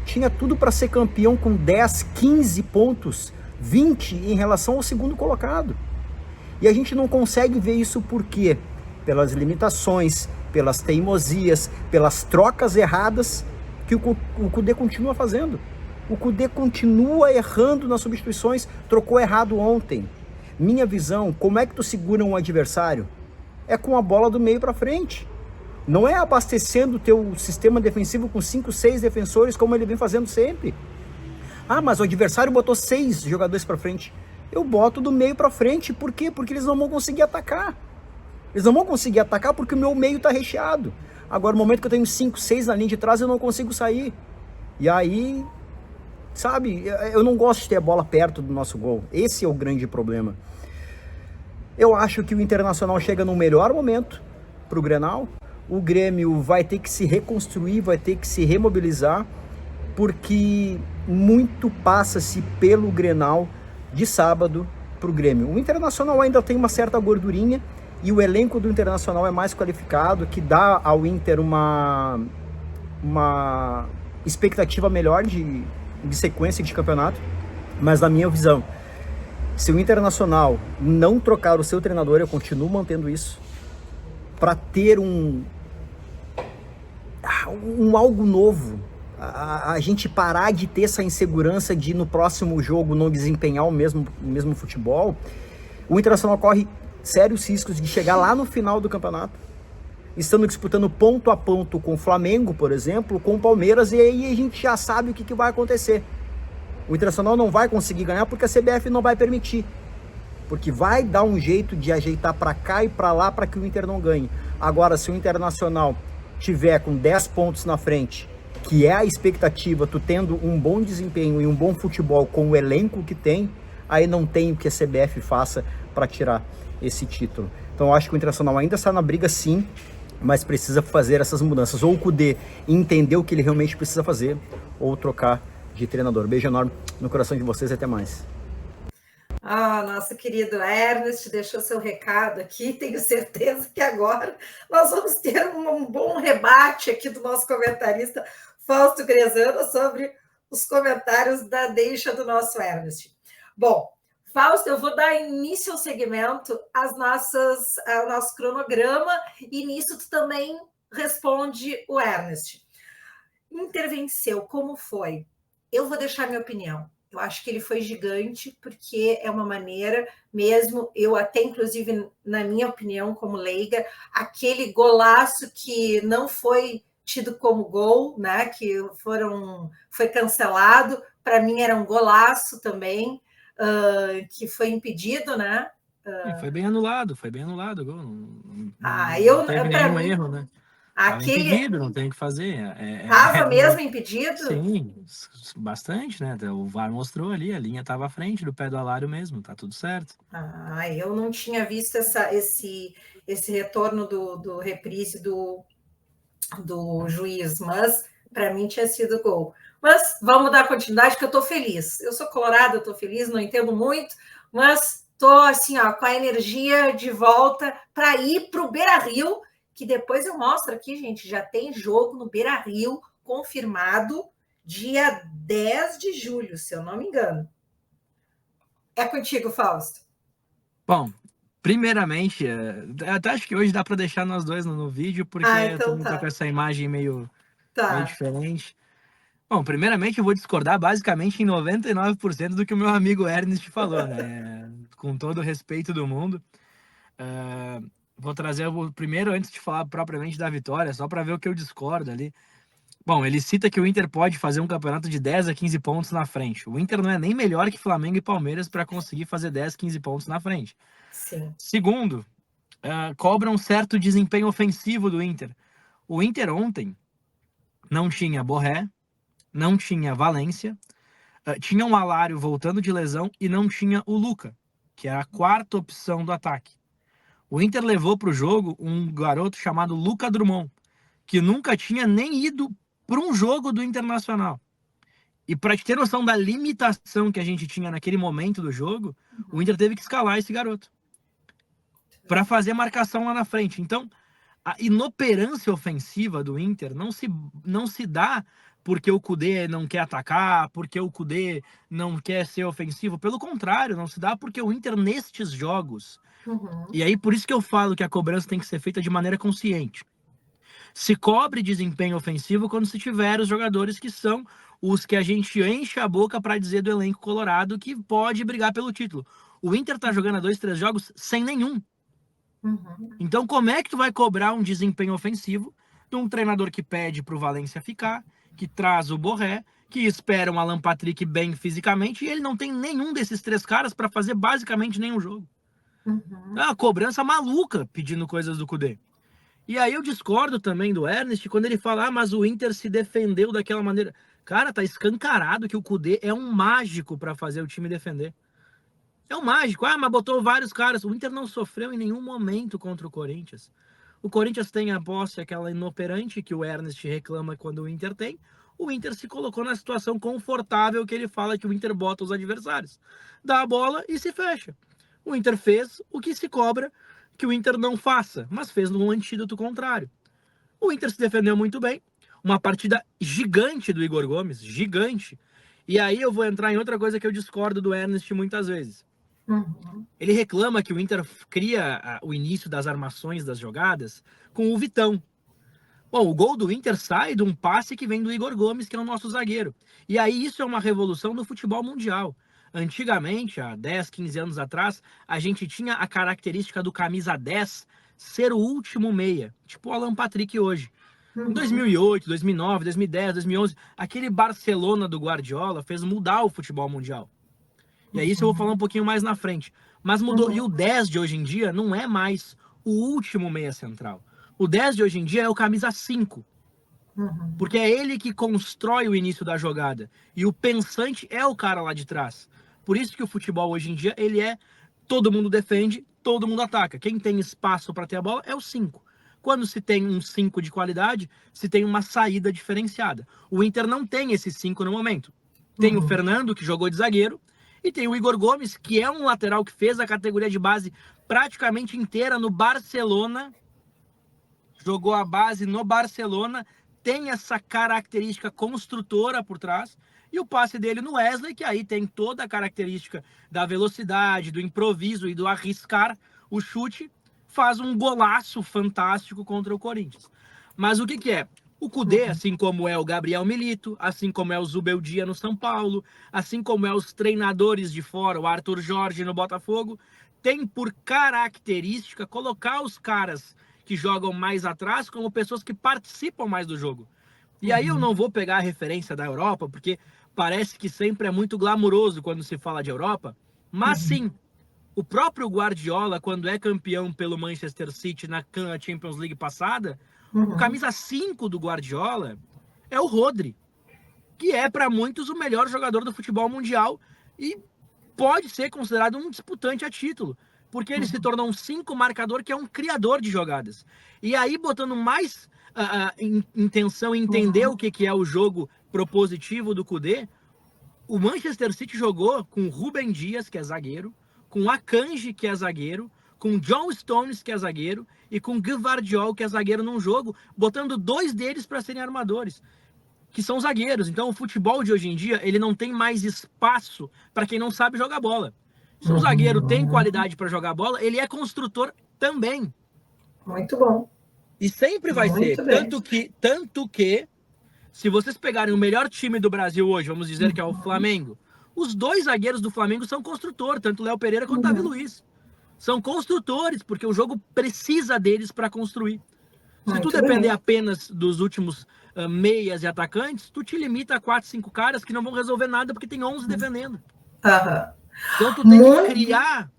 tinha tudo para ser campeão com 10, 15 pontos, 20 em relação ao segundo colocado. E a gente não consegue ver isso por quê? Pelas limitações, pelas teimosias, pelas trocas erradas que o Kudê continua fazendo. O Kudê continua errando nas substituições, trocou errado ontem. Minha visão, como é que tu segura um adversário? É com a bola do meio para frente. Não é abastecendo o teu sistema defensivo com 5, 6 defensores, como ele vem fazendo sempre. Ah, mas o adversário botou 6 jogadores para frente. Eu boto do meio para frente, por quê? Porque eles não vão conseguir atacar. Eles não vão conseguir atacar porque o meu meio tá recheado. Agora, no momento que eu tenho 5, 6 na linha de trás, eu não consigo sair. E aí, sabe, eu não gosto de ter a bola perto do nosso gol. Esse é o grande problema. Eu acho que o Internacional chega no melhor momento pro Grenal. O Grêmio vai ter que se reconstruir, vai ter que se remobilizar, porque muito passa-se pelo Grenal de sábado pro Grêmio. O Internacional ainda tem uma certa gordurinha e o elenco do Internacional é mais qualificado, que dá ao Inter uma expectativa melhor de sequência de campeonato. Mas na minha visão, se o Internacional não trocar o seu treinador, eu continuo mantendo isso, para ter um algo novo, a gente parar de ter essa insegurança de no próximo jogo não desempenhar o mesmo futebol, o Internacional corre sérios riscos de chegar lá no final do campeonato, estando disputando ponto a ponto com o Flamengo, por exemplo, com o Palmeiras, e aí a gente já sabe o que vai acontecer. O Internacional não vai conseguir ganhar porque a CBF não vai permitir, porque vai dar um jeito de ajeitar para cá e para lá para que o Inter não ganhe. Agora, se o Internacional tiver com 10 pontos na frente, que é a expectativa, tu tendo um bom desempenho e um bom futebol com o elenco que tem, aí não tem o que a CBF faça para tirar esse título. Então eu acho que o Internacional ainda está na briga, sim, mas precisa fazer essas mudanças. Ou o Kudê entender o que ele realmente precisa fazer, ou trocar de treinador. Beijo enorme no coração de vocês e até mais. Nosso querido Ernest deixou seu recado aqui. Tenho certeza que agora nós vamos ter um bom rebate aqui do nosso comentarista Fausto Grezano sobre os comentários da deixa do nosso Ernest. Bom, Fausto, eu vou dar início ao segmento, ao nosso cronograma, e nisso tu também responde o Ernest. Inter venceu, como foi? Eu vou deixar minha opinião. Eu acho que ele foi gigante, porque é uma maneira mesmo, eu até, inclusive, na minha opinião, como leiga, aquele golaço que não foi tido como gol, né? Que foi cancelado, para mim era um golaço também, que foi impedido, né? Foi bem anulado o gol. Não teve nenhum erro, né? Aquele... impedido, não tem o que fazer. Estava mesmo impedido? Sim, bastante, né? O VAR mostrou ali, a linha estava à frente do pé do Alário mesmo, tá tudo certo. Eu não tinha visto esse retorno do reprise do juiz, mas para mim tinha sido gol. Mas vamos dar continuidade, que eu estou feliz. Eu sou colorada, eu estou feliz, não entendo muito, mas estou assim, com a energia de volta para ir para o Beira-Rio, que depois eu mostro aqui, gente, já tem jogo no Beira-Rio confirmado dia 10 de julho, se eu não me engano. É contigo, Fausto. Bom, primeiramente, até acho que hoje dá para deixar nós dois no vídeo, porque então eu tô com essa imagem meio diferente. Bom, primeiramente eu vou discordar basicamente em 99% do que o meu amigo Ernest falou, né? Com todo o respeito do mundo. Vou trazer o primeiro, antes de falar propriamente da vitória, só para ver o que eu discordo ali. Bom, ele cita que o Inter pode fazer um campeonato de 10 a 15 pontos na frente. O Inter não é nem melhor que Flamengo e Palmeiras para conseguir fazer 10, 15 pontos na frente. Sim. Segundo, cobra um certo desempenho ofensivo do Inter. O Inter ontem não tinha Borré, não tinha Valência, tinha um Alário voltando de lesão e não tinha o Luca, que era a quarta opção do ataque. O Inter levou para o jogo um garoto chamado Luca Drummond, que nunca tinha nem ido para um jogo do Internacional. E para ter noção da limitação que a gente tinha naquele momento do jogo, o Inter teve que escalar esse garoto para fazer marcação lá na frente. Então, a inoperância ofensiva do Inter não se dá porque o Kudê não quer atacar, porque o Kudê não quer ser ofensivo. Pelo contrário, não se dá porque o Inter, nestes jogos... E aí, por isso que eu falo que a cobrança tem que ser feita de maneira consciente. Se cobre desempenho ofensivo quando se tiver os jogadores que são os que a gente enche a boca para dizer do elenco colorado que pode brigar pelo título. O Inter tá jogando 2, 3 jogos sem nenhum. Então, como é que tu vai cobrar um desempenho ofensivo de um treinador que pede pro Valência ficar, que traz o Borré, que espera um Alan Patrick bem fisicamente, e ele não tem nenhum desses 3 caras para fazer basicamente nenhum jogo. É uma cobrança maluca pedindo coisas do Kudê. E aí eu discordo também do Ernest quando ele fala, mas o Inter se defendeu daquela maneira. Cara, tá escancarado que o Kudê é um mágico para fazer o time defender. É um mágico. Mas botou vários caras. O Inter não sofreu em nenhum momento contra o Corinthians. O Corinthians tem a posse, aquela inoperante que o Ernest reclama quando o Inter tem. O Inter se colocou na situação confortável que ele fala que o Inter bota os adversários. Dá a bola e se fecha. O Inter fez o que se cobra que o Inter não faça, mas fez no antídoto contrário. O Inter se defendeu muito bem. Uma partida gigante do Igor Gomes, gigante. E aí eu vou entrar em outra coisa que eu discordo do Ernest muitas vezes. Ele reclama que o Inter cria o início das armações das jogadas com o Vitão. Bom, o gol do Inter sai de um passe que vem do Igor Gomes, que é o nosso zagueiro. E aí isso é uma revolução do futebol mundial. Antigamente, há 10, 15 anos atrás, a gente tinha a característica do camisa 10 ser o último meia, tipo o Alan Patrick hoje. Em 2008, 2009, 2010, 2011, aquele Barcelona do Guardiola fez mudar o futebol mundial. E aí isso eu vou falar um pouquinho mais na frente. Mas mudou. E o 10 de hoje em dia não é mais o último meia central. O 10 de hoje em dia é o camisa 5. Porque é ele que constrói o início da jogada. E o pensante é o cara lá de trás. Por isso que o futebol hoje em dia, ele é todo mundo defende, todo mundo ataca. Quem tem espaço para ter a bola é o 5. Quando se tem um 5 de qualidade, se tem uma saída diferenciada. O Inter não tem esse 5 no momento. Tem o Fernando, que jogou de zagueiro, e tem o Igor Gomes, que é um lateral que fez a categoria de base praticamente inteira no Barcelona. Jogou a base no Barcelona, tem essa característica construtora por trás. E o passe dele no Wesley, que aí tem toda a característica da velocidade, do improviso e do arriscar o chute, faz um golaço fantástico contra o Corinthians. Mas o que é? O Kudê, assim como é o Gabriel Milito, assim como é o Zubeldia no São Paulo, assim como é os treinadores de fora, o Arthur Jorge no Botafogo, tem por característica colocar os caras que jogam mais atrás como pessoas que participam mais do jogo. E aí eu não vou pegar a referência da Europa, porque parece que sempre é muito glamuroso quando se fala de Europa, mas sim, o próprio Guardiola, quando é campeão pelo Manchester City na Champions League passada, o camisa 5 do Guardiola é o Rodri, que é para muitos o melhor jogador do futebol mundial e pode ser considerado um disputante a título, porque ele se tornou um 5 marcador que é um criador de jogadas. E aí, botando mais intenção em entender o que é o jogo propositivo do Kudê, o Manchester City jogou com Rúben Dias, que é zagueiro, com Akanji, que é zagueiro, com John Stones, que é zagueiro, e com Gvardiol, que é zagueiro num jogo, botando 2 deles para serem armadores, que são zagueiros. Então o futebol de hoje em dia, ele não tem mais espaço para quem não sabe jogar bola. Se um zagueiro tem qualidade para jogar bola, ele é construtor também. Muito bom. E sempre vai ser. Tanto que, se vocês pegarem o melhor time do Brasil hoje, vamos dizer que é o Flamengo, os 2 zagueiros do Flamengo são construtores, tanto o Léo Pereira quanto o Davi Luiz. São construtores, porque o jogo precisa deles para construir. Se tu depender apenas dos últimos meias e atacantes, tu te limita a 4, 5 caras que não vão resolver nada porque tem 11 defendendo. Então tu tem que criar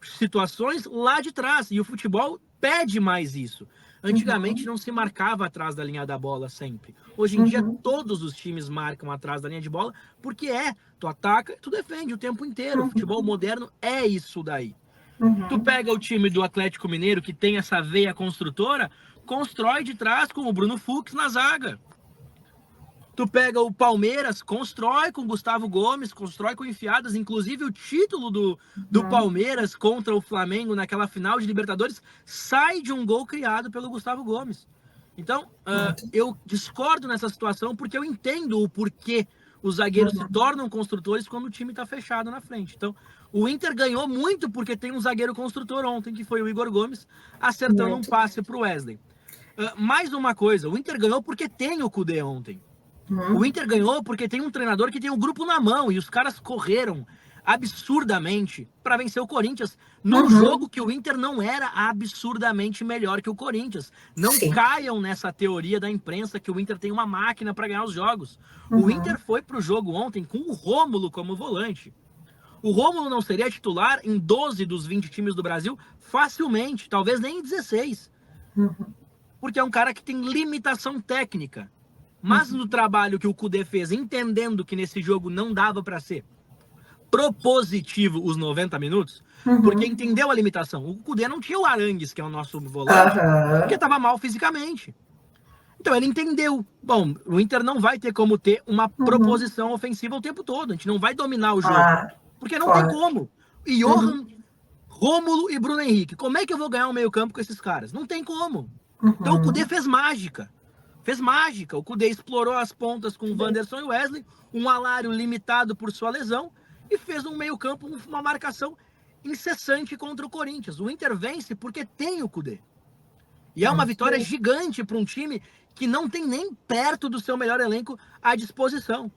situações lá de trás. E o futebol pede mais isso. Antigamente não se marcava atrás da linha da bola sempre. Hoje em dia todos os times marcam atrás da linha de bola, porque tu ataca, tu defende o tempo inteiro. O futebol moderno é isso daí. Tu pega o time do Atlético Mineiro, que tem essa veia construtora, constrói de trás com o Bruno Fux na zaga. Tu pega o Palmeiras, constrói com o Gustavo Gomes, constrói com enfiadas. Inclusive o título do Palmeiras contra o Flamengo naquela final de Libertadores sai de um gol criado pelo Gustavo Gomes. Então, eu discordo nessa situação porque eu entendo o porquê os zagueiros se tornam construtores quando o time está fechado na frente. Então, o Inter ganhou muito porque tem um zagueiro construtor ontem, que foi o Igor Gomes, acertando um passe para o Wesley. Mais uma coisa, o Inter ganhou porque tem o Kudê ontem. O Inter ganhou porque tem um treinador que tem o grupo na mão e os caras correram absurdamente para vencer o Corinthians num jogo que o Inter não era absurdamente melhor que o Corinthians. Não caiam nessa teoria da imprensa que o Inter tem uma máquina para ganhar os jogos. O Inter foi pro jogo ontem com o Rômulo como volante. O Rômulo não seria titular em 12 dos 20 times do Brasil facilmente, talvez nem em 16. Porque é um cara que tem limitação técnica. Mas no trabalho que o Kudê fez, entendendo que nesse jogo não dava para ser propositivo os 90 minutos, porque entendeu a limitação. O Kudê não tinha o Arangues, que é o nosso volante, porque estava mal fisicamente. Então ele entendeu. Bom, o Inter não vai ter como ter uma proposição ofensiva o tempo todo. A gente não vai dominar o jogo. Porque não tem como. Johan, Rômulo e Bruno Henrique. Como é que eu vou ganhar um meio campo com esses caras? Não tem como. Então o Kudê fez mágica. Fez mágica. O Kudê explorou as pontas com o Wanderson e o Wesley, um Alário limitado por sua lesão, e fez um meio campo, uma marcação incessante contra o Corinthians. O Inter vence porque tem o Kudê. E é uma vitória gigante para um time que não tem nem perto do seu melhor elenco à disposição.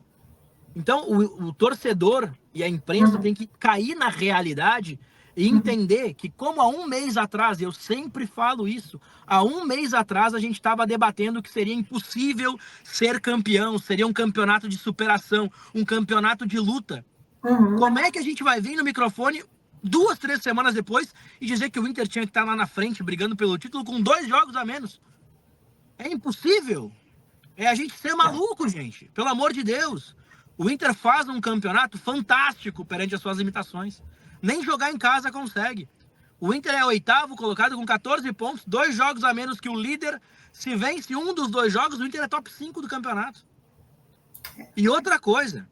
Então, o torcedor e a imprensa tem que cair na realidade e entender que, como há um mês atrás, eu sempre falo isso, há um mês atrás a gente estava debatendo que seria impossível ser campeão, seria um campeonato de superação, um campeonato de luta. Como é que a gente vai vir no microfone 2, 3 semanas depois e dizer que o Inter tinha que estar lá na frente brigando pelo título com 2 jogos a menos? É impossível. É a gente ser maluco, gente. Pelo amor de Deus. O Inter faz um campeonato fantástico perante as suas limitações. Nem jogar em casa consegue. O Inter é o 8º colocado com 14 pontos, 2 jogos a menos que o líder. Se vence um dos 2 jogos, o Inter é top 5 do campeonato. E outra coisa,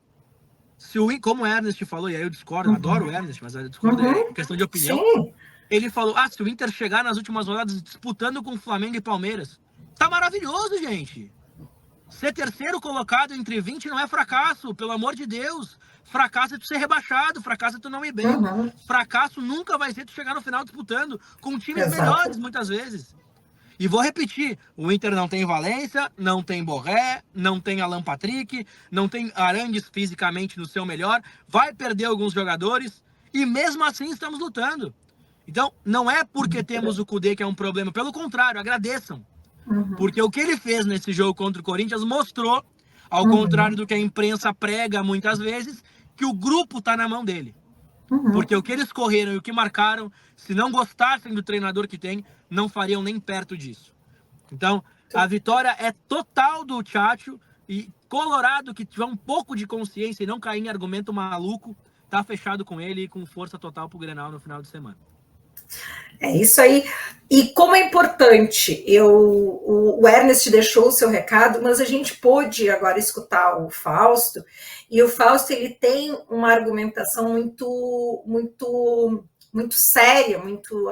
como o Ernest falou, e aí eu discordo, adoro o Ernest, mas eu discordo em questão de opinião. Ele falou, se o Inter chegar nas últimas rodadas disputando com Flamengo e Palmeiras, tá maravilhoso, gente. Ser terceiro colocado entre 20 não é fracasso, pelo amor de Deus. Fracasso é tu ser rebaixado, fracasso é tu não ir bem. Fracasso nunca vai ser tu chegar no final disputando com times melhores, muitas vezes. E vou repetir, o Inter não tem Valência, não tem Borré, não tem Alan Patrick, não tem Arangues fisicamente no seu melhor, vai perder alguns jogadores e mesmo assim estamos lutando. Então, não é porque temos o Kudê que é um problema, pelo contrário, agradeçam. Porque o que ele fez nesse jogo contra o Corinthians mostrou, ao contrário do que a imprensa prega muitas vezes, que o grupo está na mão dele. Porque o que eles correram e o que marcaram, se não gostassem do treinador que tem, não fariam nem perto disso. Então, a vitória é total do Tchatcho, e Colorado, que tiver um pouco de consciência e não cair em argumento maluco, tá fechado com ele e com força total pro Grenal no final de semana. É isso aí. E como é importante, o Ernest deixou o seu recado, mas a gente pôde agora escutar o Fausto, e o Fausto ele tem uma argumentação muito séria, muito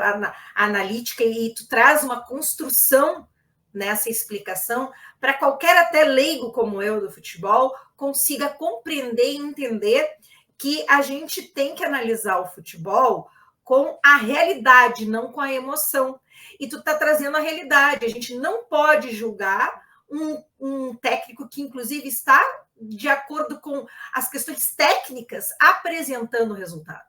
analítica, e tu traz uma construção nessa explicação para qualquer até leigo como eu do futebol consiga compreender e entender que a gente tem que analisar o futebol com a realidade, não com a emoção. E tu está trazendo a realidade. A gente não pode julgar um técnico que, inclusive, está de acordo com as questões técnicas apresentando o resultado.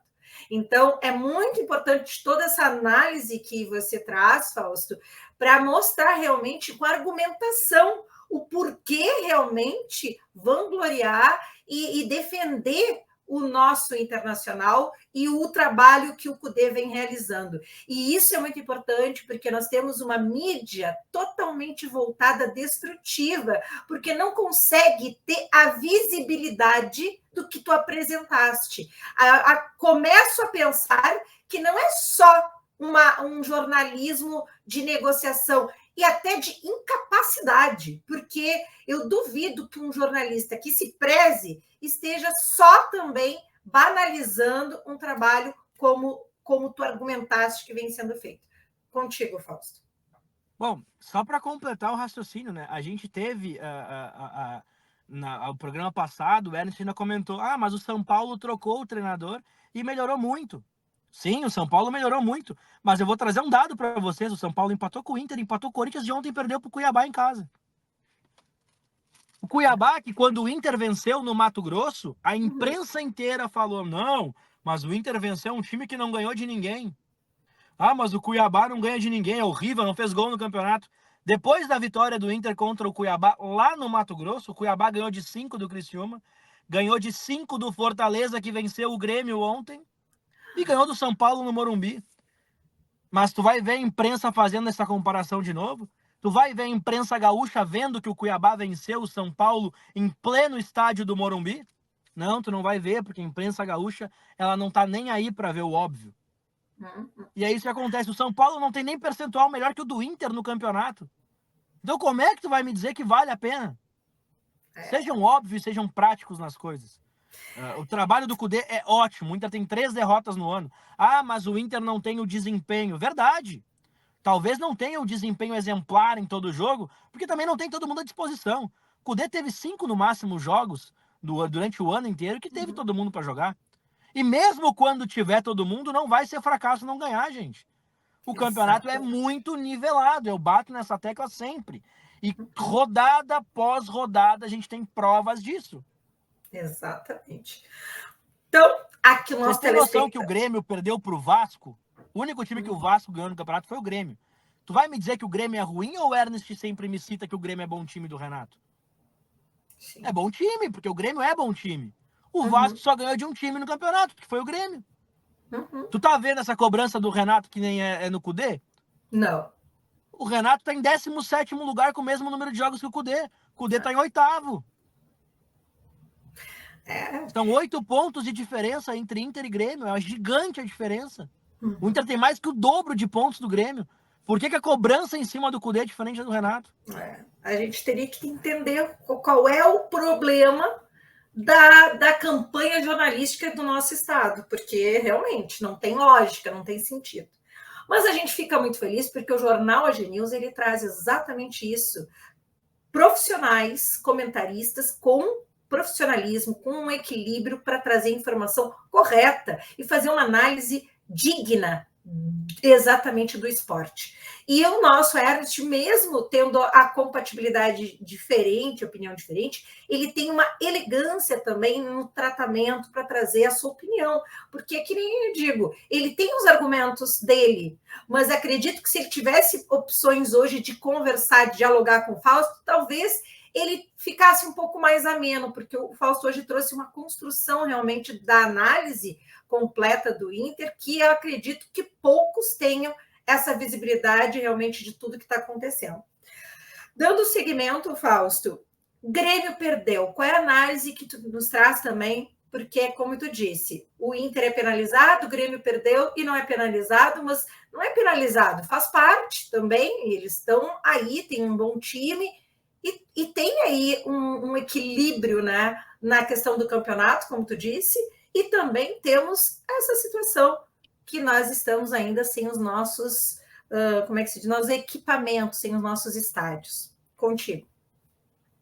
Então, é muito importante toda essa análise que você traz, Fausto, para mostrar realmente com argumentação o porquê realmente vangloriar e defender o nosso Internacional e o trabalho que o Kudê vem realizando. E isso é muito importante porque nós temos uma mídia totalmente voltada destrutiva, porque não consegue ter a visibilidade do que tu apresentaste. Começo a pensar que não é só um jornalismo de negociação e até de incapacidade, porque eu duvido que um jornalista que se preze esteja só também banalizando um trabalho como tu argumentaste que vem sendo feito. Contigo, Fausto. Bom, só para completar o raciocínio, né? A gente teve o programa passado, o Ernest ainda comentou, mas o São Paulo trocou o treinador e melhorou muito. Sim, o São Paulo melhorou muito, mas eu vou trazer um dado para vocês. O São Paulo empatou com o Inter, empatou com o Corinthians e ontem perdeu para o Cuiabá em casa. O Cuiabá, que quando o Inter venceu no Mato Grosso, a imprensa inteira falou, não, mas o Inter venceu um time que não ganhou de ninguém. Ah, mas o Cuiabá não ganha de ninguém, é horrível, não fez gol no campeonato. Depois da vitória do Inter contra o Cuiabá lá no Mato Grosso, o Cuiabá ganhou de 5 do Criciúma, ganhou de 5 do Fortaleza, que venceu o Grêmio ontem, e ganhou do São Paulo no Morumbi. Mas tu vai ver a imprensa fazendo essa comparação de novo? Tu vai ver a imprensa gaúcha vendo que o Cuiabá venceu o São Paulo em pleno estádio do Morumbi? Não, tu não vai ver, porque a imprensa gaúcha, ela não tá nem aí para ver o óbvio. E é isso que acontece. O São Paulo não tem nem percentual melhor que o do Inter no campeonato. Então como é que tu vai me dizer que vale a pena? Sejam óbvios, sejam práticos nas coisas. O trabalho do Cudê é ótimo. O Inter tem 3 derrotas no ano. Ah, mas o Inter não tem o desempenho. Verdade. Talvez não tenha o desempenho exemplar em todo jogo, porque também não tem todo mundo à disposição. O Cudê teve 5 no máximo jogos durante o ano inteiro que teve todo mundo para jogar. E mesmo quando tiver todo mundo, não vai ser fracasso não ganhar, gente. O campeonato é muito nivelado. Eu bato nessa tecla sempre. E rodada após rodada a gente tem provas disso. Exatamente. Então, aqui o nosso Você tem noção que o Grêmio perdeu pro Vasco? O único time que o Vasco ganhou no campeonato foi o Grêmio. Tu vai me dizer que o Grêmio é ruim ou o Ernest sempre me cita que o Grêmio é bom time do Renato? Sim. É bom time, porque o Grêmio é bom time. O Vasco só ganhou de um time no campeonato, que foi o Grêmio. Tu tá vendo essa cobrança do Renato que nem é no Cudê? Não. O Renato tá em 17º lugar com o mesmo número de jogos que o Cudê. O Cudê tá em 8º. São 8 pontos de diferença entre Inter e Grêmio. É gigante a diferença. O Inter tem mais que o dobro de pontos do Grêmio. Por que a cobrança em cima do Cudê é diferente do Renato? A gente teria que entender qual é o problema da campanha jornalística do nosso estado, porque realmente não tem lógica, não tem sentido. Mas a gente fica muito feliz porque o jornal AG News ele traz exatamente isso. Profissionais, comentaristas com profissionalismo, com um equilíbrio para trazer informação correta e fazer uma análise digna exatamente do esporte. E o nosso Ernest, mesmo tendo a compatibilidade diferente, opinião diferente, ele tem uma elegância também no tratamento para trazer a sua opinião, porque, que nem eu digo, ele tem os argumentos dele, mas acredito que se ele tivesse opções hoje de conversar, de dialogar com o Fausto, talvez ele ficasse um pouco mais ameno, porque o Fausto hoje trouxe uma construção realmente da análise completa do Inter, que eu acredito que poucos tenham essa visibilidade realmente de tudo que está acontecendo. Dando seguimento, Fausto, Grêmio perdeu. Qual é a análise que tu nos traz também? Porque, como tu disse, o Inter é penalizado, o Grêmio perdeu e não é penalizado, mas não é penalizado, faz parte também, eles estão aí, tem um bom time, e tem aí um equilíbrio, né, na questão do campeonato, como tu disse, e também temos essa situação que nós estamos ainda sem os nossos, como é que se diz, nossos equipamentos, sem os nossos estádios. Contigo.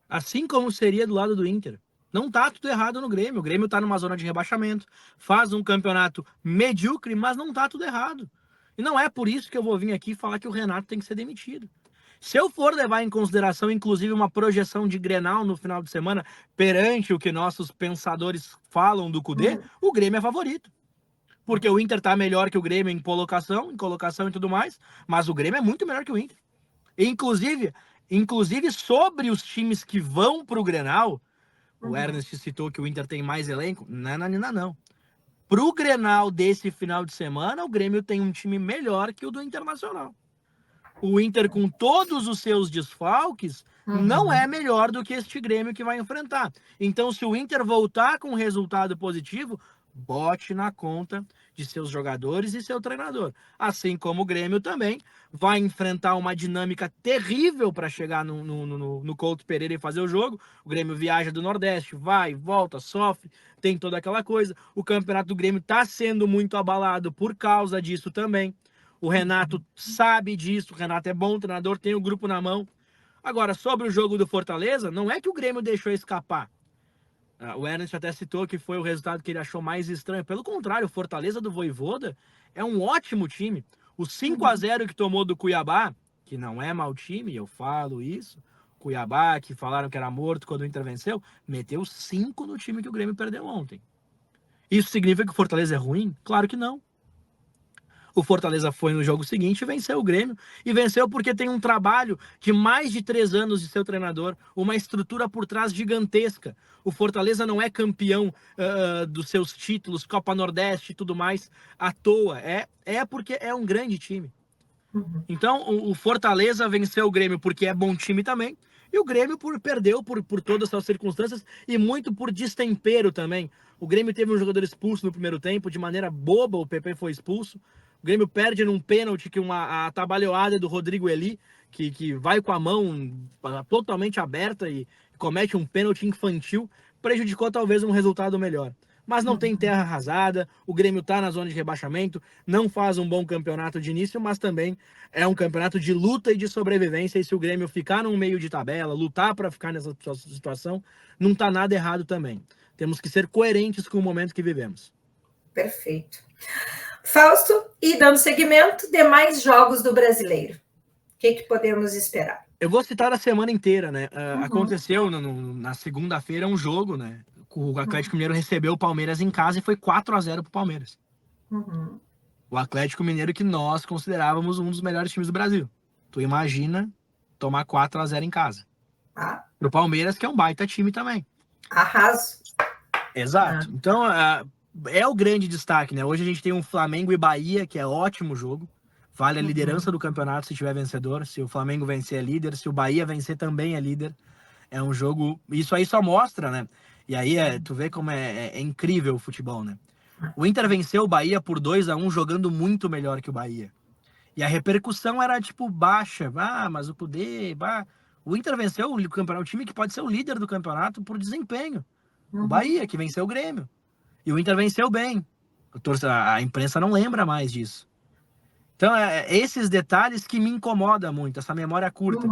Assim como seria do lado do Inter. Não tá tudo errado no Grêmio. O Grêmio tá numa zona de rebaixamento, faz um campeonato medíocre, mas não tá tudo errado. E não é por isso que eu vou vir aqui falar que o Renato tem que ser demitido. Se eu for levar em consideração, inclusive, uma projeção de Grenal no final de semana, perante o que nossos pensadores falam do Cudê, o Grêmio é favorito. Porque o Inter tá melhor que o Grêmio em colocação e tudo mais, mas o Grêmio é muito melhor que o Inter. E, inclusive sobre os times que vão pro Grenal, o Ernest citou que o Inter tem mais elenco. Não. Pro Grenal desse final de semana, o Grêmio tem um time melhor que o do Internacional. O Inter, com todos os seus desfalques, não é melhor do que este Grêmio que vai enfrentar. Então, se o Inter voltar com um resultado positivo, bote na conta de seus jogadores e seu treinador. Assim como o Grêmio também vai enfrentar uma dinâmica terrível para chegar no Couto Pereira e fazer o jogo. O Grêmio viaja do Nordeste, vai, volta, sofre, tem toda aquela coisa. O campeonato do Grêmio está sendo muito abalado por causa disso também. O Renato sabe disso, o Renato é bom treinador, tem o grupo na mão. Agora, sobre o jogo do Fortaleza, não é que o Grêmio deixou escapar. O Ernest até citou que foi o resultado que ele achou mais estranho. Pelo contrário, o Fortaleza do Vojvoda é um ótimo time. O 5-0 que tomou do Cuiabá, que não é mau time, eu falo isso, Cuiabá, que falaram que era morto quando o Inter venceu, meteu 5 no time que o Grêmio perdeu ontem. Isso significa que o Fortaleza é ruim? Claro que não. O Fortaleza foi no jogo seguinte e venceu o Grêmio. E venceu porque tem um trabalho de mais de 3 anos de seu treinador, uma estrutura por trás gigantesca. O Fortaleza não é campeão dos seus títulos, Copa Nordeste e tudo mais, à toa. É porque é um grande time. Então, o Fortaleza venceu o Grêmio porque é bom time também. E o Grêmio perdeu por todas essas circunstâncias e muito por destempero também. O Grêmio teve um jogador expulso no primeiro tempo, de maneira boba o PP foi expulso. O Grêmio perde num pênalti que a trabalhoada do Rodrigo Eli, que vai com a mão totalmente aberta e comete um pênalti infantil, prejudicou talvez um resultado melhor. Mas não tem terra arrasada, o Grêmio está na zona de rebaixamento, não faz um bom campeonato de início, mas também é um campeonato de luta e de sobrevivência, e se o Grêmio ficar no meio de tabela, lutar para ficar nessa situação, não está nada errado também. Temos que ser coerentes com o momento que vivemos. Perfeito. Fausto, e dando seguimento, demais jogos do Brasileiro. O que podemos esperar? Eu vou citar a semana inteira, né? Aconteceu na segunda-feira um jogo, né? O Atlético Mineiro recebeu o Palmeiras em casa e foi 4-0 pro Palmeiras. O Atlético Mineiro que nós considerávamos um dos melhores times do Brasil. Tu imagina tomar 4-0 em casa. Pro Palmeiras, que é um baita time também. Arraso. Exato. Então, é o grande destaque, né? Hoje a gente tem um Flamengo e Bahia, que é ótimo jogo. Vale a liderança do campeonato se tiver vencedor. Se o Flamengo vencer é líder, se o Bahia vencer também é líder. É um jogo... Isso aí só mostra, né? E aí tu vê como é incrível o futebol, né? O Inter venceu o Bahia por 2-1, jogando muito melhor que o Bahia. E a repercussão era, tipo, baixa. Mas o Cudê... O Inter venceu o campeonato, o time que pode ser o líder do campeonato por desempenho. O Bahia, que venceu o Grêmio. E o Inter venceu bem. A imprensa não lembra mais disso. Então, esses detalhes que me incomodam muito, essa memória curta.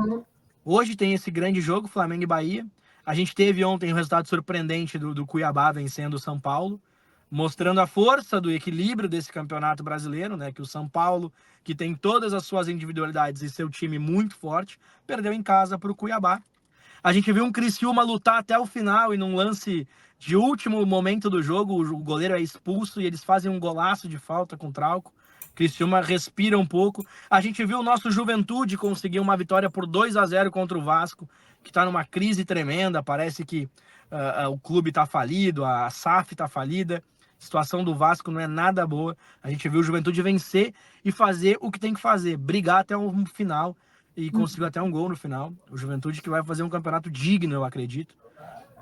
Hoje tem esse grande jogo, Flamengo e Bahia. A gente teve ontem um resultado surpreendente do Cuiabá vencendo o São Paulo, mostrando a força do equilíbrio desse campeonato brasileiro, né? Que o São Paulo, que tem todas as suas individualidades e seu time muito forte, perdeu em casa para o Cuiabá. A gente viu um Criciúma lutar até o final e num lance de último momento do jogo, o goleiro é expulso e eles fazem um golaço de falta com o Trauco. Criciúma respira um pouco. A gente viu o nosso Juventude conseguir uma vitória por 2-0 contra o Vasco, que está numa crise tremenda. Parece que o clube está falido, a SAF está falida. A situação do Vasco não é nada boa. A gente viu o Juventude vencer e fazer o que tem que fazer, brigar até o final e conseguiu até um gol no final. O Juventude que vai fazer um campeonato digno, eu acredito.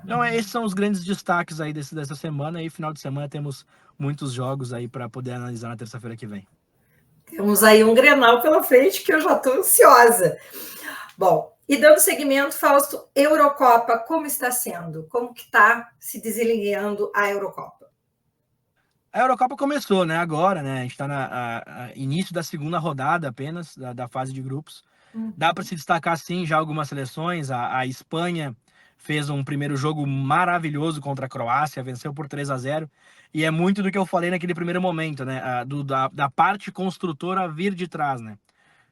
Então, esses são os grandes destaques aí dessa semana. E final de semana temos muitos jogos aí para poder analisar na terça-feira que vem. Temos aí um Grenal pela frente que eu já estou ansiosa. Bom, e dando seguimento, Fausto, Eurocopa, como está sendo? Como que está se desenhando a Eurocopa? A Eurocopa começou, né? Agora, né? A gente está no início da segunda rodada apenas, da fase de grupos. Dá para se destacar, sim, já algumas seleções. A Espanha fez um primeiro jogo maravilhoso contra a Croácia, venceu por 3-0. E é muito do que eu falei naquele primeiro momento, né? Da parte construtora vir de trás, né?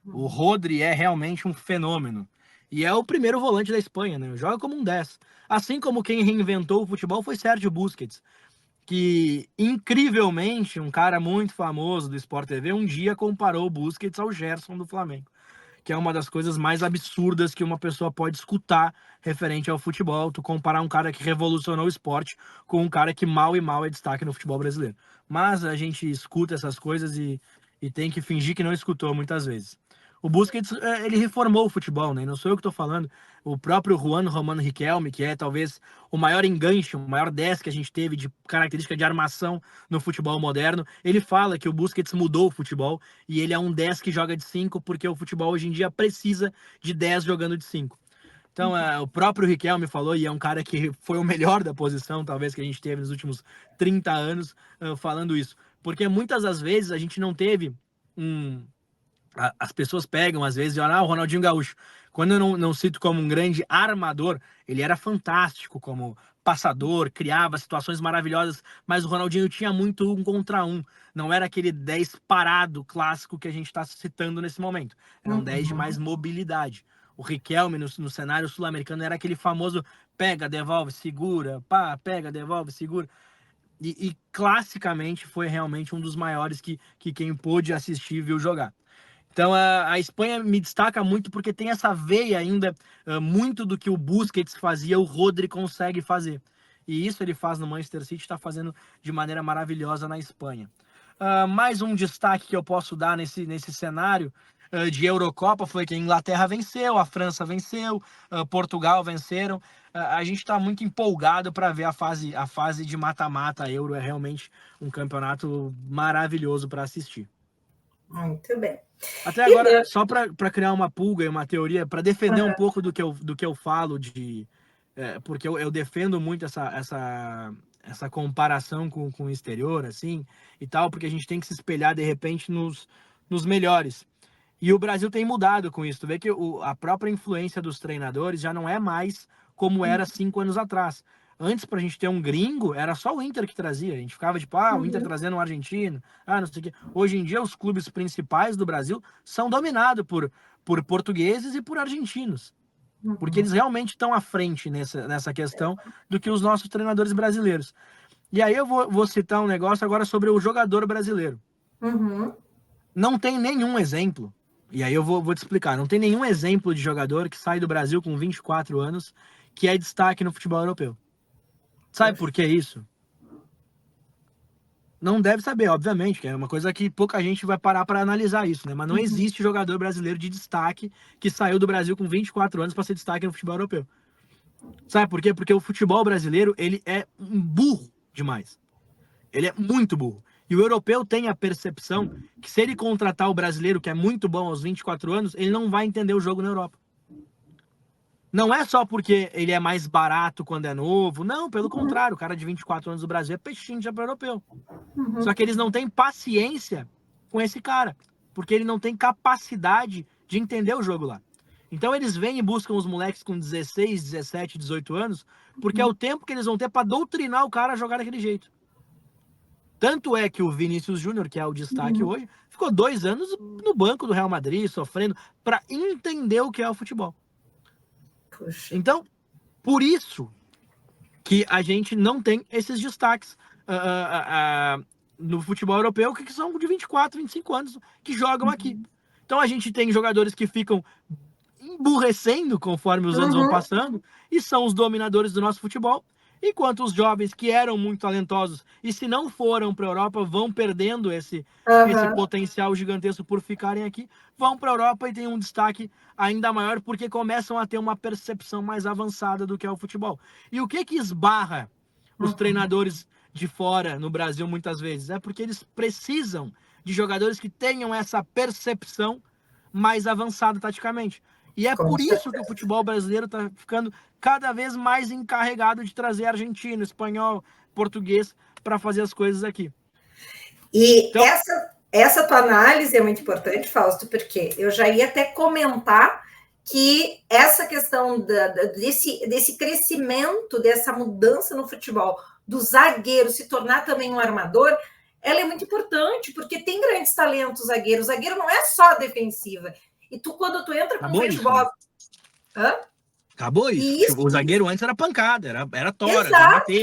O Rodri é realmente um fenômeno. E é o primeiro volante da Espanha, né? Joga como um 10. Assim como quem reinventou o futebol foi Sérgio Busquets, que, incrivelmente, um cara muito famoso do Sport TV, um dia comparou o Busquets ao Gerson do Flamengo, que é uma das coisas mais absurdas que uma pessoa pode escutar referente ao futebol, tu comparar um cara que revolucionou o esporte com um cara que mal é destaque no futebol brasileiro. Mas a gente escuta essas coisas e tem que fingir que não escutou muitas vezes. O Busquets, ele reformou o futebol, né? Não sou eu que estou falando. O próprio Juan Román Riquelme, que é talvez o maior enganche, o maior 10 que a gente teve de característica de armação no futebol moderno, ele fala que o Busquets mudou o futebol e ele é um 10 que joga de 5 porque o futebol hoje em dia precisa de 10 jogando de 5. Então, o próprio Riquelme falou, e é um cara que foi o melhor da posição, talvez, que a gente teve nos últimos 30 anos, falando isso. Porque muitas das vezes a gente não teve as pessoas pegam, às vezes, e olham, o Ronaldinho Gaúcho. Quando eu não cito como um grande armador, ele era fantástico como passador, criava situações maravilhosas, mas o Ronaldinho tinha muito 1 contra 1. Não era aquele 10 parado clássico que a gente está citando nesse momento. Era um 10 de mais mobilidade. o Riquelme no cenário sul-americano era aquele famoso pega, devolve, segura, pá, pega, devolve, segura. E classicamente foi realmente um dos maiores que quem pôde assistir viu jogar. Então a Espanha me destaca muito porque tem essa veia ainda, muito do que o Busquets fazia, o Rodri consegue fazer. E isso ele faz no Manchester City, está fazendo de maneira maravilhosa na Espanha. Mais um destaque que eu posso dar nesse cenário de Eurocopa foi que a Inglaterra venceu, a França venceu, Portugal venceram. A gente está muito empolgado para ver a fase de mata-mata. A Euro é realmente um campeonato maravilhoso para assistir. Muito bem. Até agora, só para criar uma pulga e uma teoria, para defender um pouco do que eu falo, porque eu defendo muito essa comparação com o exterior, assim, e tal, porque a gente tem que se espelhar, de repente, nos melhores. E o Brasil tem mudado com isso. Tu vê que a própria influência dos treinadores já não é mais como era 5 anos atrás. Antes, pra gente ter um gringo, era só o Inter que trazia. A gente ficava tipo, o Inter trazendo um argentino, não sei o quê. Hoje em dia, os clubes principais do Brasil são dominados por portugueses e por argentinos. Porque eles realmente estão à frente nessa questão do que os nossos treinadores brasileiros. E aí eu vou citar um negócio agora sobre o jogador brasileiro. Não tem nenhum exemplo, e aí eu vou te explicar, não tem nenhum exemplo de jogador que sai do Brasil com 24 anos que é destaque no futebol europeu. Sabe por que isso? Não deve saber, obviamente, que é uma coisa que pouca gente vai parar para analisar isso, né? Mas não existe jogador brasileiro de destaque que saiu do Brasil com 24 anos para ser destaque no futebol europeu. Sabe por quê? Porque o futebol brasileiro, ele é um burro demais. Ele é muito burro. E o europeu tem a percepção que se ele contratar o brasileiro, que é muito bom aos 24 anos, ele não vai entender o jogo na Europa. Não é só porque ele é mais barato quando é novo. Não, pelo contrário. O cara de 24 anos do Brasil é peixinho já para o europeu. Só que eles não têm paciência com esse cara. Porque ele não tem capacidade de entender o jogo lá. Então eles vêm e buscam os moleques com 16, 17, 18 anos, porque é o tempo que eles vão ter para doutrinar o cara a jogar daquele jeito. Tanto é que o Vinícius Júnior, que é o destaque hoje, ficou 2 anos no banco do Real Madrid, sofrendo, para entender o que é o futebol. Puxa. Então, por isso que a gente não tem esses destaques no futebol europeu, que são de 24, 25 anos, que jogam aqui. Então a gente tem jogadores que ficam emburrecendo conforme os anos vão passando, e são os dominadores do nosso futebol, enquanto os jovens que eram muito talentosos e se não foram para a Europa vão perdendo esse potencial gigantesco por ficarem aqui, vão para a Europa e tem um destaque ainda maior porque começam a ter uma percepção mais avançada do que é o futebol. E o que esbarra os treinadores de fora no Brasil muitas vezes? É porque eles precisam de jogadores que tenham essa percepção mais avançada taticamente. E é por isso que o futebol brasileiro está ficando cada vez mais encarregado de trazer argentino, espanhol, português para fazer as coisas aqui. E então, essa tua análise é muito importante, Fausto, porque eu já ia até comentar que essa questão desse crescimento, dessa mudança no futebol, do zagueiro se tornar também um armador, ela é muito importante, porque tem grandes talentos zagueiro. O zagueiro não é só defensiva. E quando tu entra com o futebol... Isso, né? Acabou isso. Isso. O zagueiro antes era pancada, era tora,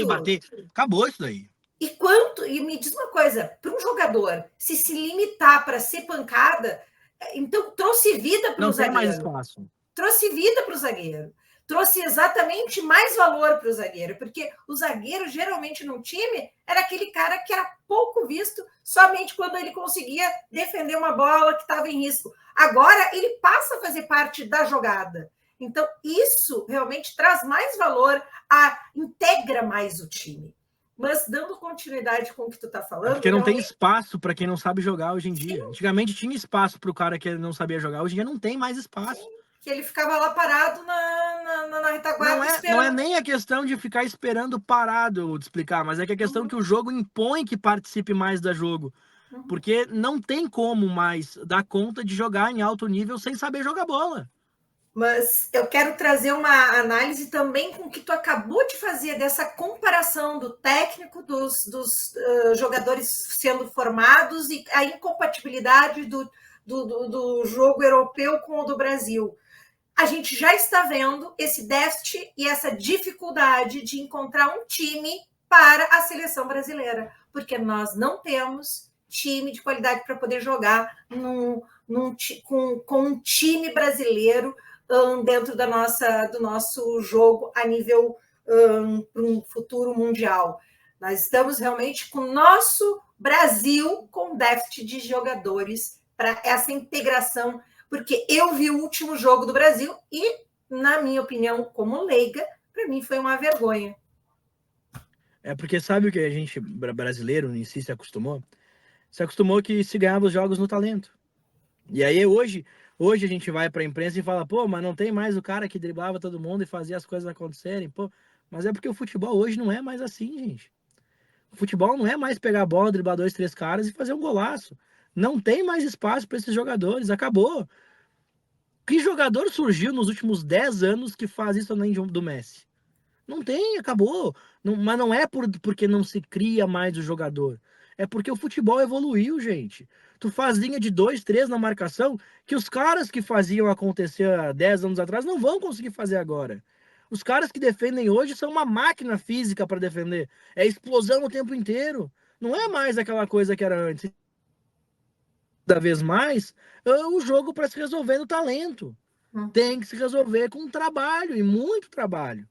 bater. Acabou isso daí. E me diz uma coisa, para um jogador se limitar para ser pancada, então trouxe vida para o zagueiro. Não tem mais espaço. Trouxe vida para o zagueiro. Trouxe exatamente mais valor para o zagueiro, porque o zagueiro, geralmente, no time, era aquele cara que era pouco visto somente quando ele conseguia defender uma bola que estava em risco. Agora, ele passa a fazer parte da jogada. Então, isso realmente traz mais valor, integra mais o time. Mas, dando continuidade com o que tu está falando... Porque não tem espaço para quem não sabe jogar hoje em dia. Sim. Antigamente tinha espaço para o cara que não sabia jogar, hoje em dia não tem mais espaço. Sim. Que ele ficava lá parado na retaguarda. Não é nem a questão de ficar esperando parado de explicar, mas é que a questão que o jogo impõe que participe mais do jogo. Porque não tem como mais dar conta de jogar em alto nível sem saber jogar bola. Mas eu quero trazer uma análise também com o que tu acabou de fazer, dessa comparação do técnico, dos jogadores sendo formados e a incompatibilidade do jogo europeu com o do Brasil. a gente já está vendo esse déficit e essa dificuldade de encontrar um time para a seleção brasileira, porque nós não temos time de qualidade para poder jogar com um time brasileiro dentro do nosso jogo a nível para um futuro mundial. Nós estamos realmente com o nosso Brasil com déficit de jogadores para essa integração, porque eu vi o último jogo do Brasil e, na minha opinião, como leiga, para mim foi uma vergonha. É porque sabe o que a gente, brasileiro em si, se acostumou? Se acostumou que se ganhava os jogos no talento. E aí hoje a gente vai para a imprensa e fala, pô, mas não tem mais o cara que driblava todo mundo e fazia as coisas acontecerem, pô. Mas é porque o futebol hoje não é mais assim, gente. O futebol não é mais pegar a bola, driblar 2, 3 caras e fazer um golaço. Não tem mais espaço para esses jogadores, acabou. Que jogador surgiu nos últimos 10 anos que faz isso além do Messi? Não tem, acabou. Não, mas não é porque não se cria mais o jogador. É porque o futebol evoluiu, gente. Tu faz linha de 2, 3 na marcação que os caras que faziam acontecer há 10 anos atrás não vão conseguir fazer agora. Os caras que defendem hoje são uma máquina física para defender. É explosão o tempo inteiro. Não é mais aquela coisa que era antes. Cada vez mais, o jogo para se resolver no talento. Tem que se resolver com trabalho, e muito trabalho.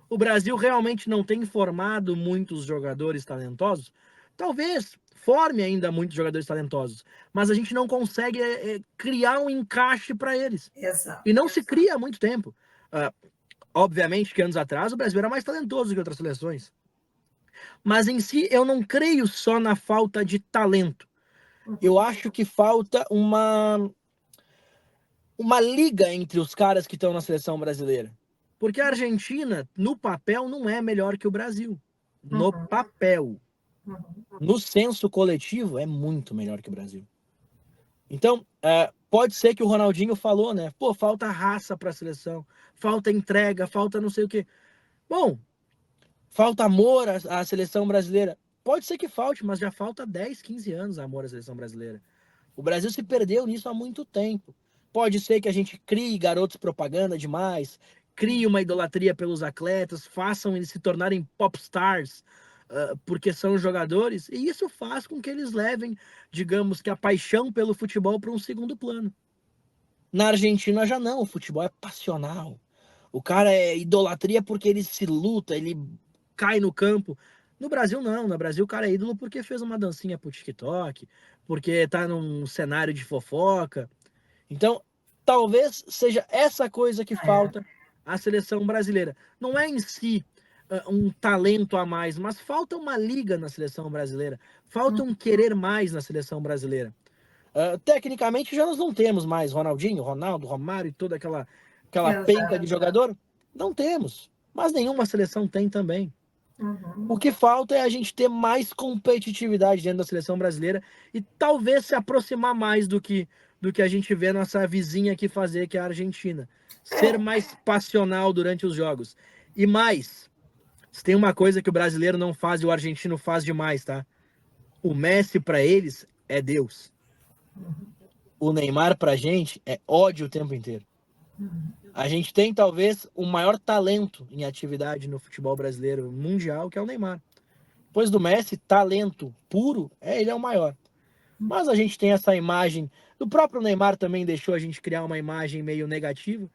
O Brasil realmente não tem formado muitos jogadores talentosos? Talvez forme ainda muitos jogadores talentosos, mas a gente não consegue criar um encaixe para eles. Exato. E não se cria há muito tempo. Obviamente que anos atrás o Brasil era mais talentoso que outras seleções. Mas em si eu não creio só na falta de talento. Eu acho que falta uma liga entre os caras que estão na seleção brasileira. Porque a Argentina, no papel, não é melhor que o Brasil. No papel. No senso coletivo, é muito melhor que o Brasil. Então, pode ser que o Ronaldinho falou, né? Pô, falta raça para a seleção, falta entrega, falta não sei o quê. Bom, falta amor à seleção brasileira. Pode ser que falte, mas já falta 10, 15 anos amor à seleção brasileira. O Brasil se perdeu nisso há muito tempo. Pode ser que a gente crie garotos propaganda demais, crie uma idolatria pelos atletas, façam eles se tornarem popstars, porque são jogadores, e isso faz com que eles levem, digamos que a paixão pelo futebol para um segundo plano. Na Argentina já não, o futebol é passional. O cara é idolatria porque ele se luta, ele cai no campo. No Brasil não, no Brasil o cara é ídolo porque fez uma dancinha pro TikTok, porque tá num cenário de fofoca. Então, talvez seja essa coisa que falta à seleção brasileira. Não é em si um talento a mais, mas falta uma liga na seleção brasileira. Falta um querer mais na seleção brasileira. Tecnicamente, já nós não temos mais Ronaldinho, Ronaldo, Romário e toda aquela penca de jogador. Não temos. Mas nenhuma seleção tem também. O que falta é a gente ter mais competitividade dentro da seleção brasileira e talvez se aproximar mais do que a gente vê nossa vizinha aqui fazer, que é a Argentina. Ser mais passional durante os jogos. E mais, se tem uma coisa que o brasileiro não faz e o argentino faz demais, tá? O Messi, para eles, é Deus. O Neymar, pra gente, é ódio o tempo inteiro. A gente tem, talvez, o maior talento em atividade no futebol brasileiro mundial, que é o Neymar. Depois do Messi, talento puro, ele é o maior. Mas a gente tem essa imagem, o próprio Neymar também deixou a gente criar uma imagem meio negativa,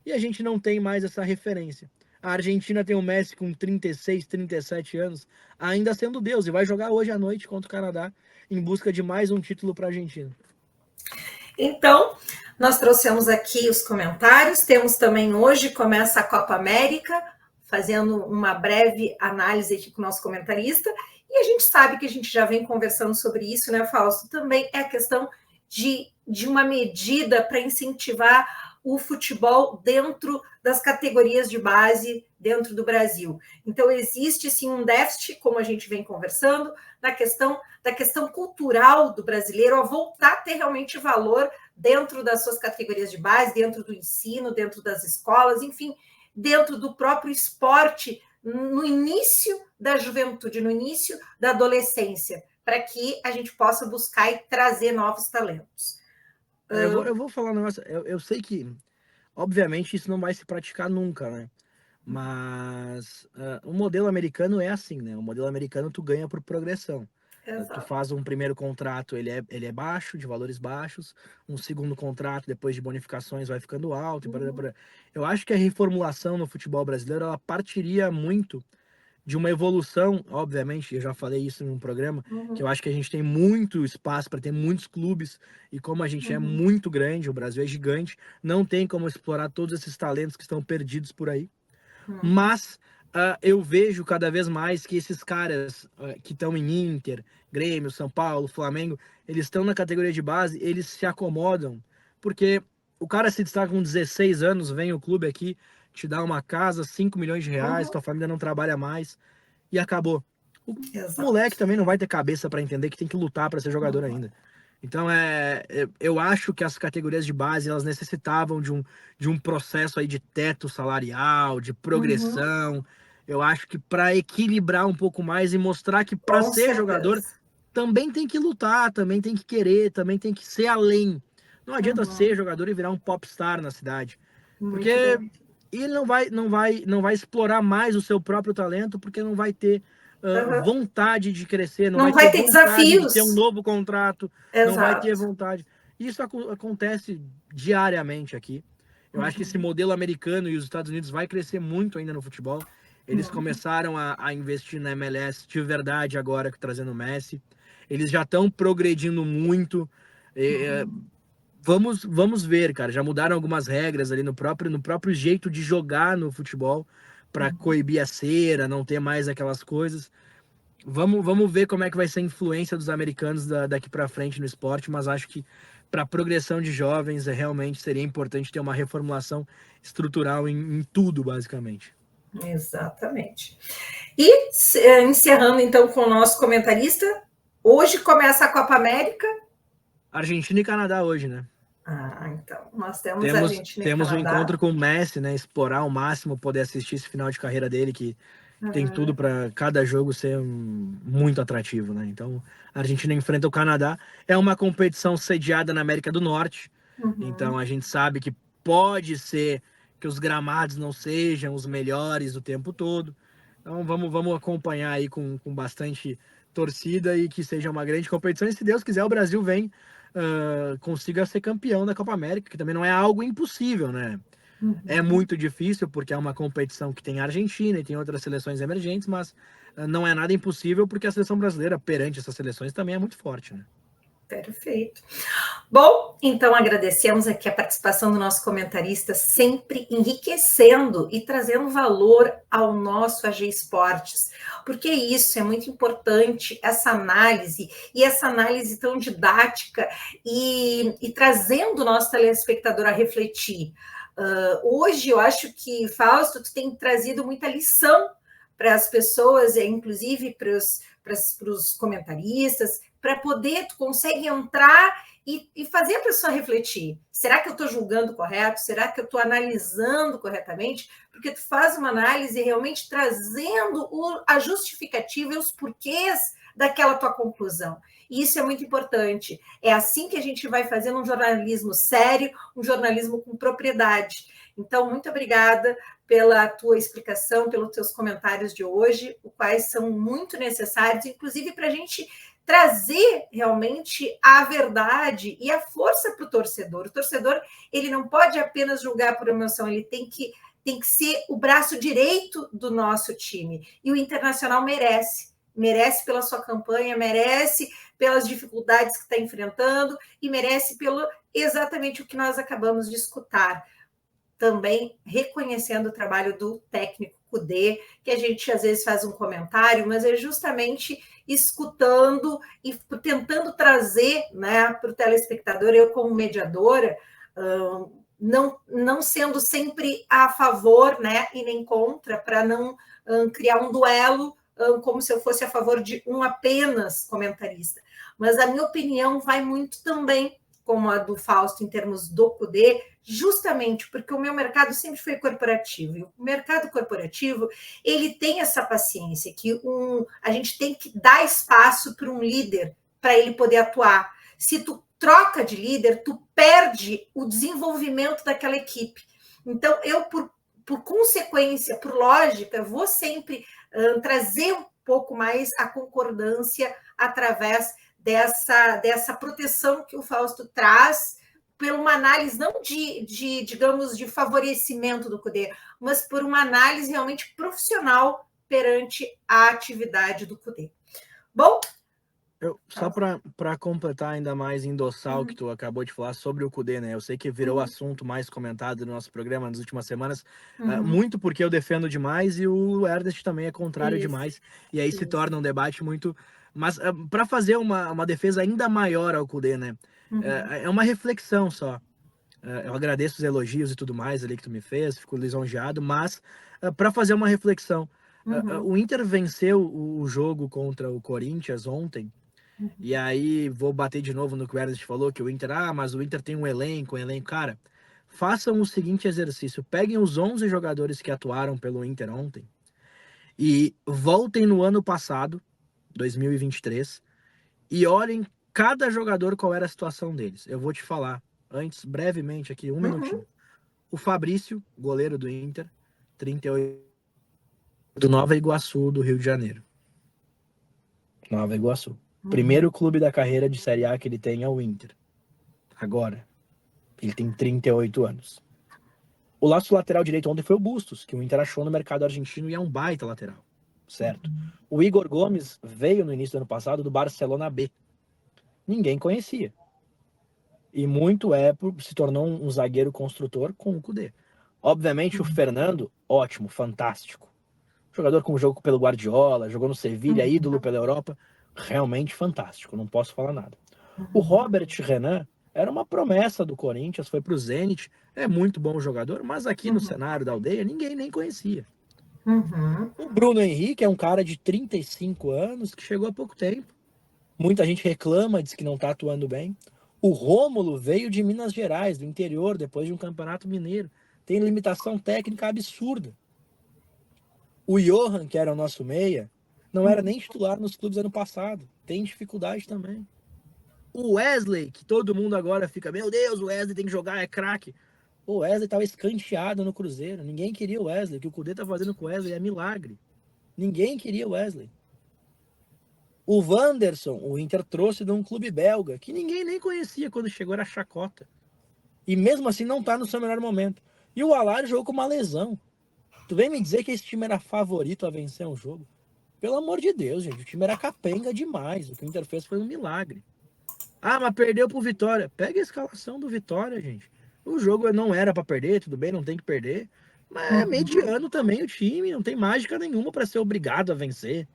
e a gente não tem mais essa referência. A Argentina tem o Messi com 36, 37 anos, ainda sendo Deus, e vai jogar hoje à noite contra o Canadá, em busca de mais um título para a Argentina. Então, nós trouxemos aqui os comentários, temos também hoje, começa a Copa América, fazendo uma breve análise aqui com o nosso comentarista, e a gente sabe que a gente já vem conversando sobre isso, né, Fausto? Também é a questão de uma medida para incentivar o futebol dentro das categorias de base dentro do Brasil. Então, existe, sim, um déficit, como a gente vem conversando, da questão cultural do brasileiro, a voltar a ter realmente valor dentro das suas categorias de base, dentro do ensino, dentro das escolas, enfim, dentro do próprio esporte, no início da juventude, no início da adolescência, para que a gente possa buscar e trazer novos talentos. Eu vou falar um negócio, eu sei que Obviamente isso não vai se praticar nunca, né? Mas o modelo americano é assim, né? O modelo americano tu ganha por progressão. Tu faz um primeiro contrato, ele é baixo, de valores baixos, um segundo contrato, depois de bonificações, vai ficando alto. Eu acho que a reformulação no futebol brasileiro, ela partiria muito de uma evolução, obviamente, eu já falei isso num programa, que eu acho que a gente tem muito espaço para ter muitos clubes, e como a gente é muito grande, o Brasil é gigante, não tem como explorar todos esses talentos que estão perdidos por aí. Mas eu vejo cada vez mais que esses caras que estão em Inter, Grêmio, São Paulo, Flamengo, eles estão na categoria de base, eles se acomodam, porque o cara se destaca com 16 anos, vem o clube aqui, te dá uma casa, 5 milhões de reais, tua família não trabalha mais, e acabou. O moleque também não vai ter cabeça para entender que tem que lutar para ser jogador ainda. Então, eu acho que as categorias de base, elas necessitavam de um processo aí de teto salarial, de progressão. Eu acho que para equilibrar um pouco mais e mostrar que para ser jogador também tem que lutar, também tem que querer, também tem que ser além. Não adianta ser jogador e virar um popstar na cidade. Porque ele não vai explorar mais o seu próprio talento, porque não vai ter vontade de crescer, não vai ter desafios, de ter um novo contrato, não vai ter vontade. Isso acontece diariamente aqui. Eu acho que esse modelo americano e os Estados Unidos vai crescer muito ainda no futebol. Eles começaram a investir na MLS de verdade agora, trazendo o Messi. Eles já estão progredindo muito. Vamos ver, cara. Já mudaram algumas regras ali no próprio jeito de jogar no futebol para coibir a cera, não ter mais aquelas coisas. Vamos ver como é que vai ser a influência dos americanos daqui para frente no esporte, mas acho que para a progressão de jovens realmente seria importante ter uma reformulação estrutural em tudo, basicamente. Exatamente. E encerrando então com o nosso comentarista, hoje começa a Copa América. Argentina e Canadá hoje, né? Então, nós temos Argentina e Temos Canadá. Um encontro com o Messi, né? Explorar ao máximo, poder assistir esse final de carreira dele, que tem tudo para cada jogo ser muito atrativo, né? Então, a Argentina enfrenta o Canadá. É uma competição sediada na América do Norte. Então, a gente sabe que pode ser que os gramados não sejam os melhores o tempo todo. Então, vamos acompanhar aí com bastante torcida e que seja uma grande competição. E se Deus quiser, o Brasil vem, consiga ser campeão da Copa América, que também não é algo impossível, né? É muito difícil, porque é uma competição que tem a Argentina e tem outras seleções emergentes, mas não é nada impossível, porque a seleção brasileira, perante essas seleções, também é muito forte, né? Perfeito. Bom, então agradecemos aqui a participação do nosso comentarista, sempre enriquecendo e trazendo valor ao nosso AG Esportes, porque isso é muito importante, essa análise, e essa análise tão didática e trazendo o nosso telespectador a refletir. Hoje eu acho que, Fausto, tu tem trazido muita lição para as pessoas, inclusive para os comentaristas, para poder, tu consegue entrar e fazer a pessoa refletir. Será que eu estou julgando correto? Será que eu estou analisando corretamente? Porque tu faz uma análise realmente trazendo a justificativa e os porquês daquela tua conclusão. E isso é muito importante. É assim que a gente vai fazendo um jornalismo sério, um jornalismo com propriedade. Então, muito obrigada pela tua explicação, pelos teus comentários de hoje, os quais são muito necessários, inclusive para a gente trazer realmente a verdade e a força para o torcedor. O torcedor, ele não pode apenas julgar por emoção, ele tem que ser o braço direito do nosso time. E o Internacional merece pela sua campanha, merece pelas dificuldades que está enfrentando e merece pelo exatamente o que nós acabamos de escutar. Também reconhecendo o trabalho do técnico Kudê, que a gente às vezes faz um comentário, mas é justamente escutando e tentando trazer, né, para o telespectador, eu como mediadora, não sendo sempre a favor, né, e nem contra, para não criar um duelo como se eu fosse a favor de um apenas comentarista. Mas a minha opinião vai muito também como a do Fausto em termos do Kudê, justamente porque o meu mercado sempre foi corporativo. E o mercado corporativo, ele tem essa paciência, que a gente tem que dar espaço para um líder, para ele poder atuar. Se tu troca de líder, tu perde o desenvolvimento daquela equipe. Então, eu, por consequência, por lógica, vou sempre trazer um pouco mais a concordância através dessa proteção que o Fausto traz, por uma análise não digamos, de favorecimento do CUDE, mas por uma análise realmente profissional perante a atividade do CUDE. Bom, só para completar ainda mais, endossar o que tu acabou de falar sobre o CUDE, né? Eu sei que virou assunto mais comentado no nosso programa nas últimas semanas, muito porque eu defendo demais e o Ernest também é contrário demais, e aí se torna um debate muito... Mas para fazer uma defesa ainda maior ao CUDE, né? É uma reflexão só. Eu agradeço os elogios e tudo mais ali que tu me fez, fico lisonjeado, mas para fazer uma reflexão, o Inter venceu o jogo contra o Corinthians ontem. E aí, vou bater de novo no que o Ernest falou, que o Inter, mas o Inter tem um elenco. Cara, façam o seguinte exercício, peguem os 11 jogadores que atuaram pelo Inter ontem e voltem no ano passado, 2023, e olhem cada jogador qual era a situação deles. Eu vou te falar, antes, brevemente aqui, um minutinho. O Fabrício, goleiro do Inter, 38, do Nova Iguaçu, do Rio de Janeiro. Nova Iguaçu. Primeiro clube da carreira de Série A que ele tem é o Inter. Agora, ele tem 38 anos. O nosso lateral direito ontem foi o Bustos, que o Inter achou no mercado argentino e é um baita lateral. Certo? O Igor Gomes veio no início do ano passado do Barcelona B. Ninguém conhecia. E muito se tornou um zagueiro construtor com o CUDE. Obviamente o Fernando, ótimo, fantástico. Jogador com jogo pelo Guardiola, jogou no Sevilha, ídolo pela Europa. Realmente fantástico, não posso falar nada. O Robert Renan era uma promessa do Corinthians, foi pro Zenit, é muito bom jogador, mas aqui no cenário da aldeia ninguém nem conhecia. O Bruno Henrique é um cara de 35 anos que chegou há pouco tempo. Muita gente reclama, diz que não tá atuando bem. O Rômulo veio de Minas Gerais, do interior, depois de um campeonato mineiro. Tem limitação técnica absurda. O Johan, que era o nosso meia, não era nem titular nos clubes ano passado. Tem dificuldade também. O Wesley, que todo mundo agora fica, meu Deus, o Wesley tem que jogar, é craque. O Wesley estava escanteado no Cruzeiro. Ninguém queria o Wesley. O que o CUDE tá fazendo com o Wesley é milagre. Ninguém queria o Wesley. O Wanderson, o Inter trouxe de um clube belga, que ninguém nem conhecia quando chegou, era chacota. E mesmo assim não tá no seu melhor momento. E o Alário jogou com uma lesão. Tu vem me dizer que esse time era favorito a vencer um jogo? Pelo amor de Deus, gente. O time era capenga demais. O que o Inter fez foi um milagre. Mas perdeu pro Vitória. Pega a escalação do Vitória, gente. O jogo não era para perder, tudo bem, não tem que perder. Mas é mediano também o time. Não tem mágica nenhuma para ser obrigado a vencer.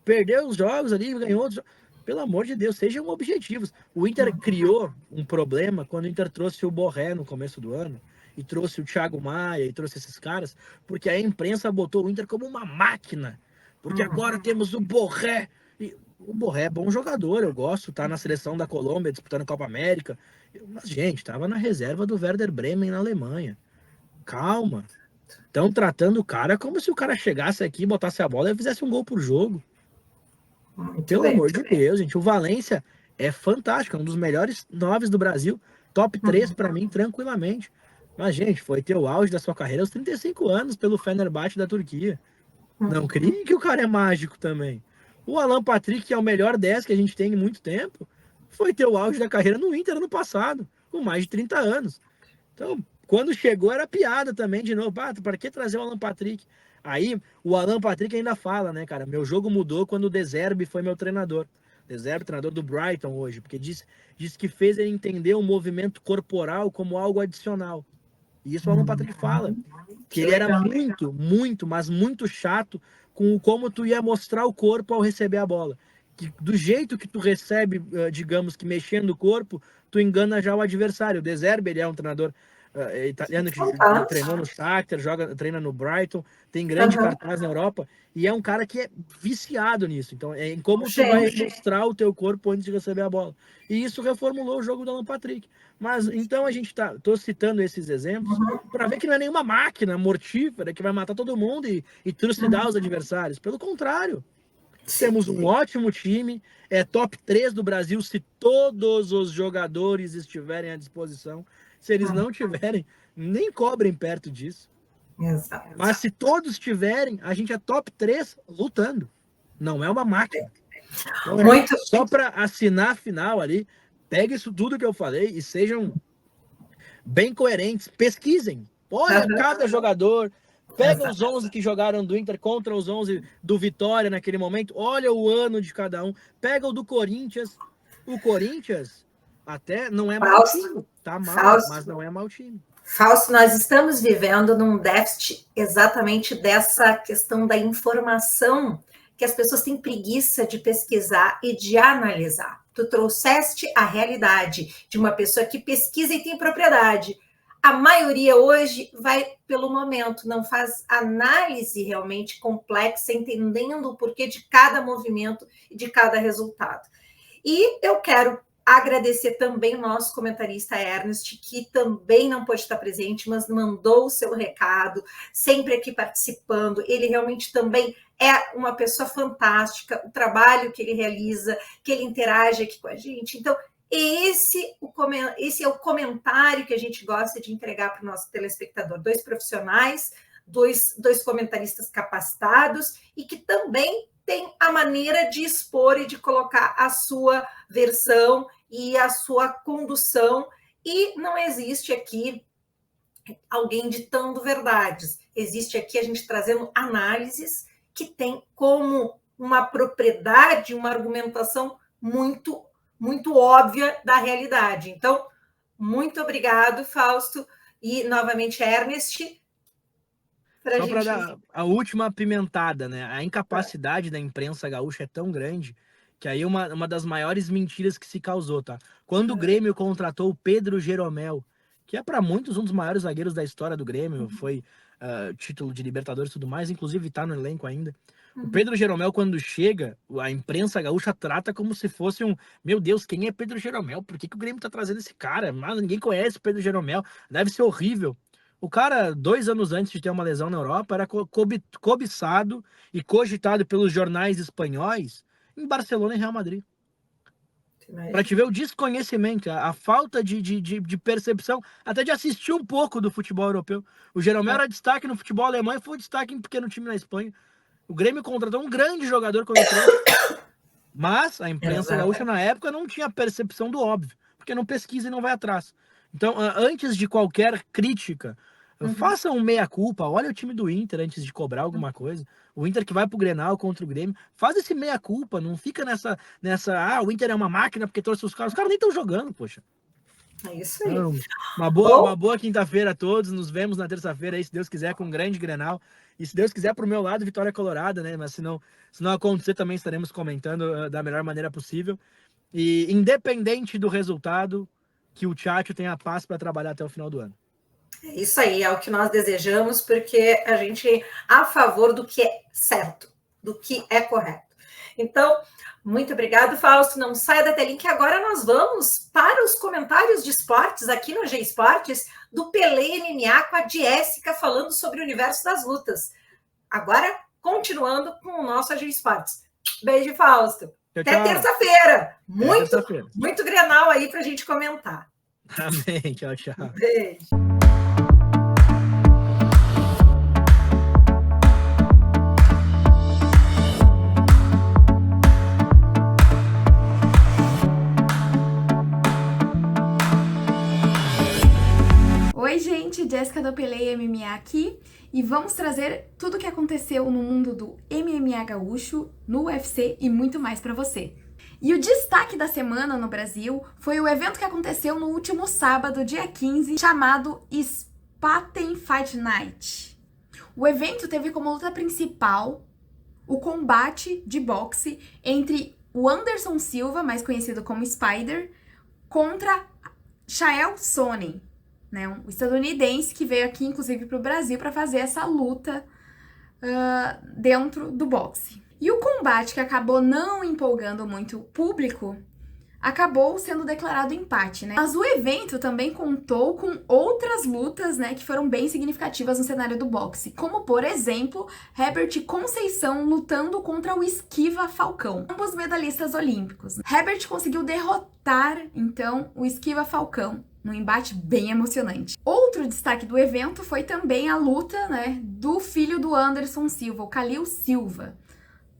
Perdeu os jogos ali, ganhou outros. Pelo amor de Deus, sejam objetivos. O Inter criou um problema quando o Inter trouxe o Borré no começo do ano. E trouxe o Thiago Maia, e trouxe esses caras. Porque a imprensa botou o Inter como uma máquina. Porque agora temos o Borré. E o Borré é bom jogador, eu gosto. Tá na seleção da Colômbia, disputando a Copa América. Mas, gente, tava na reserva do Werder Bremen na Alemanha. Calma. Estão tratando o cara como se o cara chegasse aqui, botasse a bola e fizesse um gol por jogo. Pelo amor de Deus, gente. O Valência é fantástico, é um dos melhores 9 do Brasil. Top 3 para mim, tranquilamente. Mas, gente, foi ter o auge da sua carreira aos 35 anos pelo Fenerbahçe da Turquia. Não criem que o cara é mágico também. O Alan Patrick, que é o melhor 10 que a gente tem em muito tempo, foi ter o auge da carreira no Inter ano passado, com mais de 30 anos. Então, quando chegou era piada também, de novo. Para que trazer o Alan Patrick? Aí, o Alan Patrick ainda fala, né, cara? Meu jogo mudou quando o De Zerbi foi meu treinador. De Zerbi, treinador do Brighton hoje, porque disse que fez ele entender o movimento corporal como algo adicional. E isso o Alan Patrick fala. Que ele era muito, mas muito chato com como tu ia mostrar o corpo ao receber a bola. Que do jeito que tu recebe, digamos que mexendo o corpo, tu engana já o adversário. O De Zerbi, ele é um treinador italiano que treinou no Shakhtar, treina no Brighton, tem grande cartaz na Europa, e é um cara que é viciado nisso. Então, é em como tu vai mostrar o teu corpo antes de receber a bola. E isso reformulou o jogo do Alan Patrick. Mas, então, tô citando esses exemplos para ver que não é nenhuma máquina mortífera que vai matar todo mundo e trucidar os adversários. Pelo contrário. Temos um ótimo time, é top 3 do Brasil se todos os jogadores estiverem à disposição. Se eles não tiverem, nem cobrem perto disso. Exato. Mas se todos tiverem, a gente é top 3 lutando. Não é uma máquina. Então, Muito. Só para assinar a final ali, pegue isso tudo que eu falei e sejam bem coerentes. Pesquisem. Olha cada jogador. Pega os 11 que jogaram do Inter contra os 11 do Vitória naquele momento. Olha o ano de cada um. Pega o do Corinthians. O Corinthians até não é mau time. Tá mal, mas não é mau time. Fausto, nós estamos vivendo num déficit exatamente dessa questão da informação, que as pessoas têm preguiça de pesquisar e de analisar. Tu trouxeste a realidade de uma pessoa que pesquisa e tem propriedade. A maioria hoje vai pelo momento, não faz análise realmente complexa, entendendo o porquê de cada movimento e de cada resultado. E eu quero agradecer também o nosso comentarista Ernest, que também não pôde estar presente, mas mandou o seu recado, sempre aqui participando. Ele realmente também é uma pessoa fantástica, o trabalho que ele realiza, que ele interage aqui com a gente. Então, esse é o comentário que a gente gosta de entregar para o nosso telespectador. 2 profissionais, dois comentaristas capacitados e que também tem a maneira de expor e de colocar a sua versão e a sua condução. E não existe aqui alguém ditando verdades. Existe aqui a gente trazendo análises que tem como uma propriedade, uma argumentação muito, muito óbvia da realidade. Então, muito obrigado, Fausto, e novamente, Ernest. Só para dar a última apimentada, né? A incapacidade da imprensa gaúcha é tão grande que aí uma das maiores mentiras que se causou, tá? Quando o Grêmio contratou o Pedro Jeromel, que é para muitos um dos maiores zagueiros da história do Grêmio, foi título de Libertadores e tudo mais, inclusive tá no elenco ainda. O Pedro Jeromel, quando chega, a imprensa gaúcha trata como se fosse meu Deus, quem é Pedro Jeromel? Por que o Grêmio tá trazendo esse cara? Mas ninguém conhece o Pedro Jeromel, deve ser horrível. O cara, 2 anos antes de ter uma lesão na Europa, era cobiçado e cogitado pelos jornais espanhóis em Barcelona e Real Madrid. Para te ver o desconhecimento, a falta de percepção, até de assistir um pouco do futebol europeu. O Jeromel era destaque no futebol alemão e foi destaque em pequeno time na Espanha. O Grêmio contratou um grande jogador quando trouxe. Mas a imprensa gaúcha na época não tinha percepção do óbvio, porque não pesquisa e não vai atrás. Então, antes de qualquer crítica, faça um meia-culpa, olha o time do Inter antes de cobrar alguma coisa. O Inter que vai pro Grenal contra o Grêmio, faz esse meia-culpa, não fica nessa o Inter é uma máquina porque trouxe os caras nem estão jogando, poxa. É isso aí. Então, uma boa quinta-feira a todos, nos vemos na terça-feira aí, se Deus quiser, com um grande Grenal. E se Deus quiser, pro meu lado, Vitória Colorada, né? Mas se não acontecer, também estaremos comentando da melhor maneira possível. E independente do resultado, que o Tchatcho tenha paz para trabalhar até o final do ano. É isso aí, é o que nós desejamos, porque a gente é a favor do que é certo, do que é correto. Então, muito obrigado, Fausto. Não saia da telinha, que agora nós vamos para os comentários de esportes aqui no G Esportes, do Pelé MMA com a Jéssica falando sobre o universo das lutas. Agora, continuando com o nosso G Esportes. Beijo, Fausto. Tchau, até tchau. Terça-feira. Muito Grenal aí para a gente comentar. Amém. Tchau, tchau. Beijo. Oi, gente, Jéssica do Pelé MMA aqui e vamos trazer tudo o que aconteceu no mundo do MMA gaúcho, no UFC e muito mais para você. E o destaque da semana no Brasil foi o evento que aconteceu no último sábado, dia 15, chamado Spaten Fight Night. O evento teve como luta principal o combate de boxe entre o Anderson Silva, mais conhecido como Spider, contra Chael Sonnen, né, um estadunidense que veio aqui, inclusive, para o Brasil para fazer essa luta dentro do boxe. E o combate, que acabou não empolgando muito o público, acabou sendo declarado empate, né? Mas o evento também contou com outras lutas, né, que foram bem significativas no cenário do boxe, como, por exemplo, Herbert Conceição lutando contra o Esquiva Falcão, ambos medalhistas olímpicos. Herbert conseguiu derrotar, então, o Esquiva Falcão num embate bem emocionante. Outro destaque do evento foi também a luta, né, do filho do Anderson Silva, o Khalil Silva.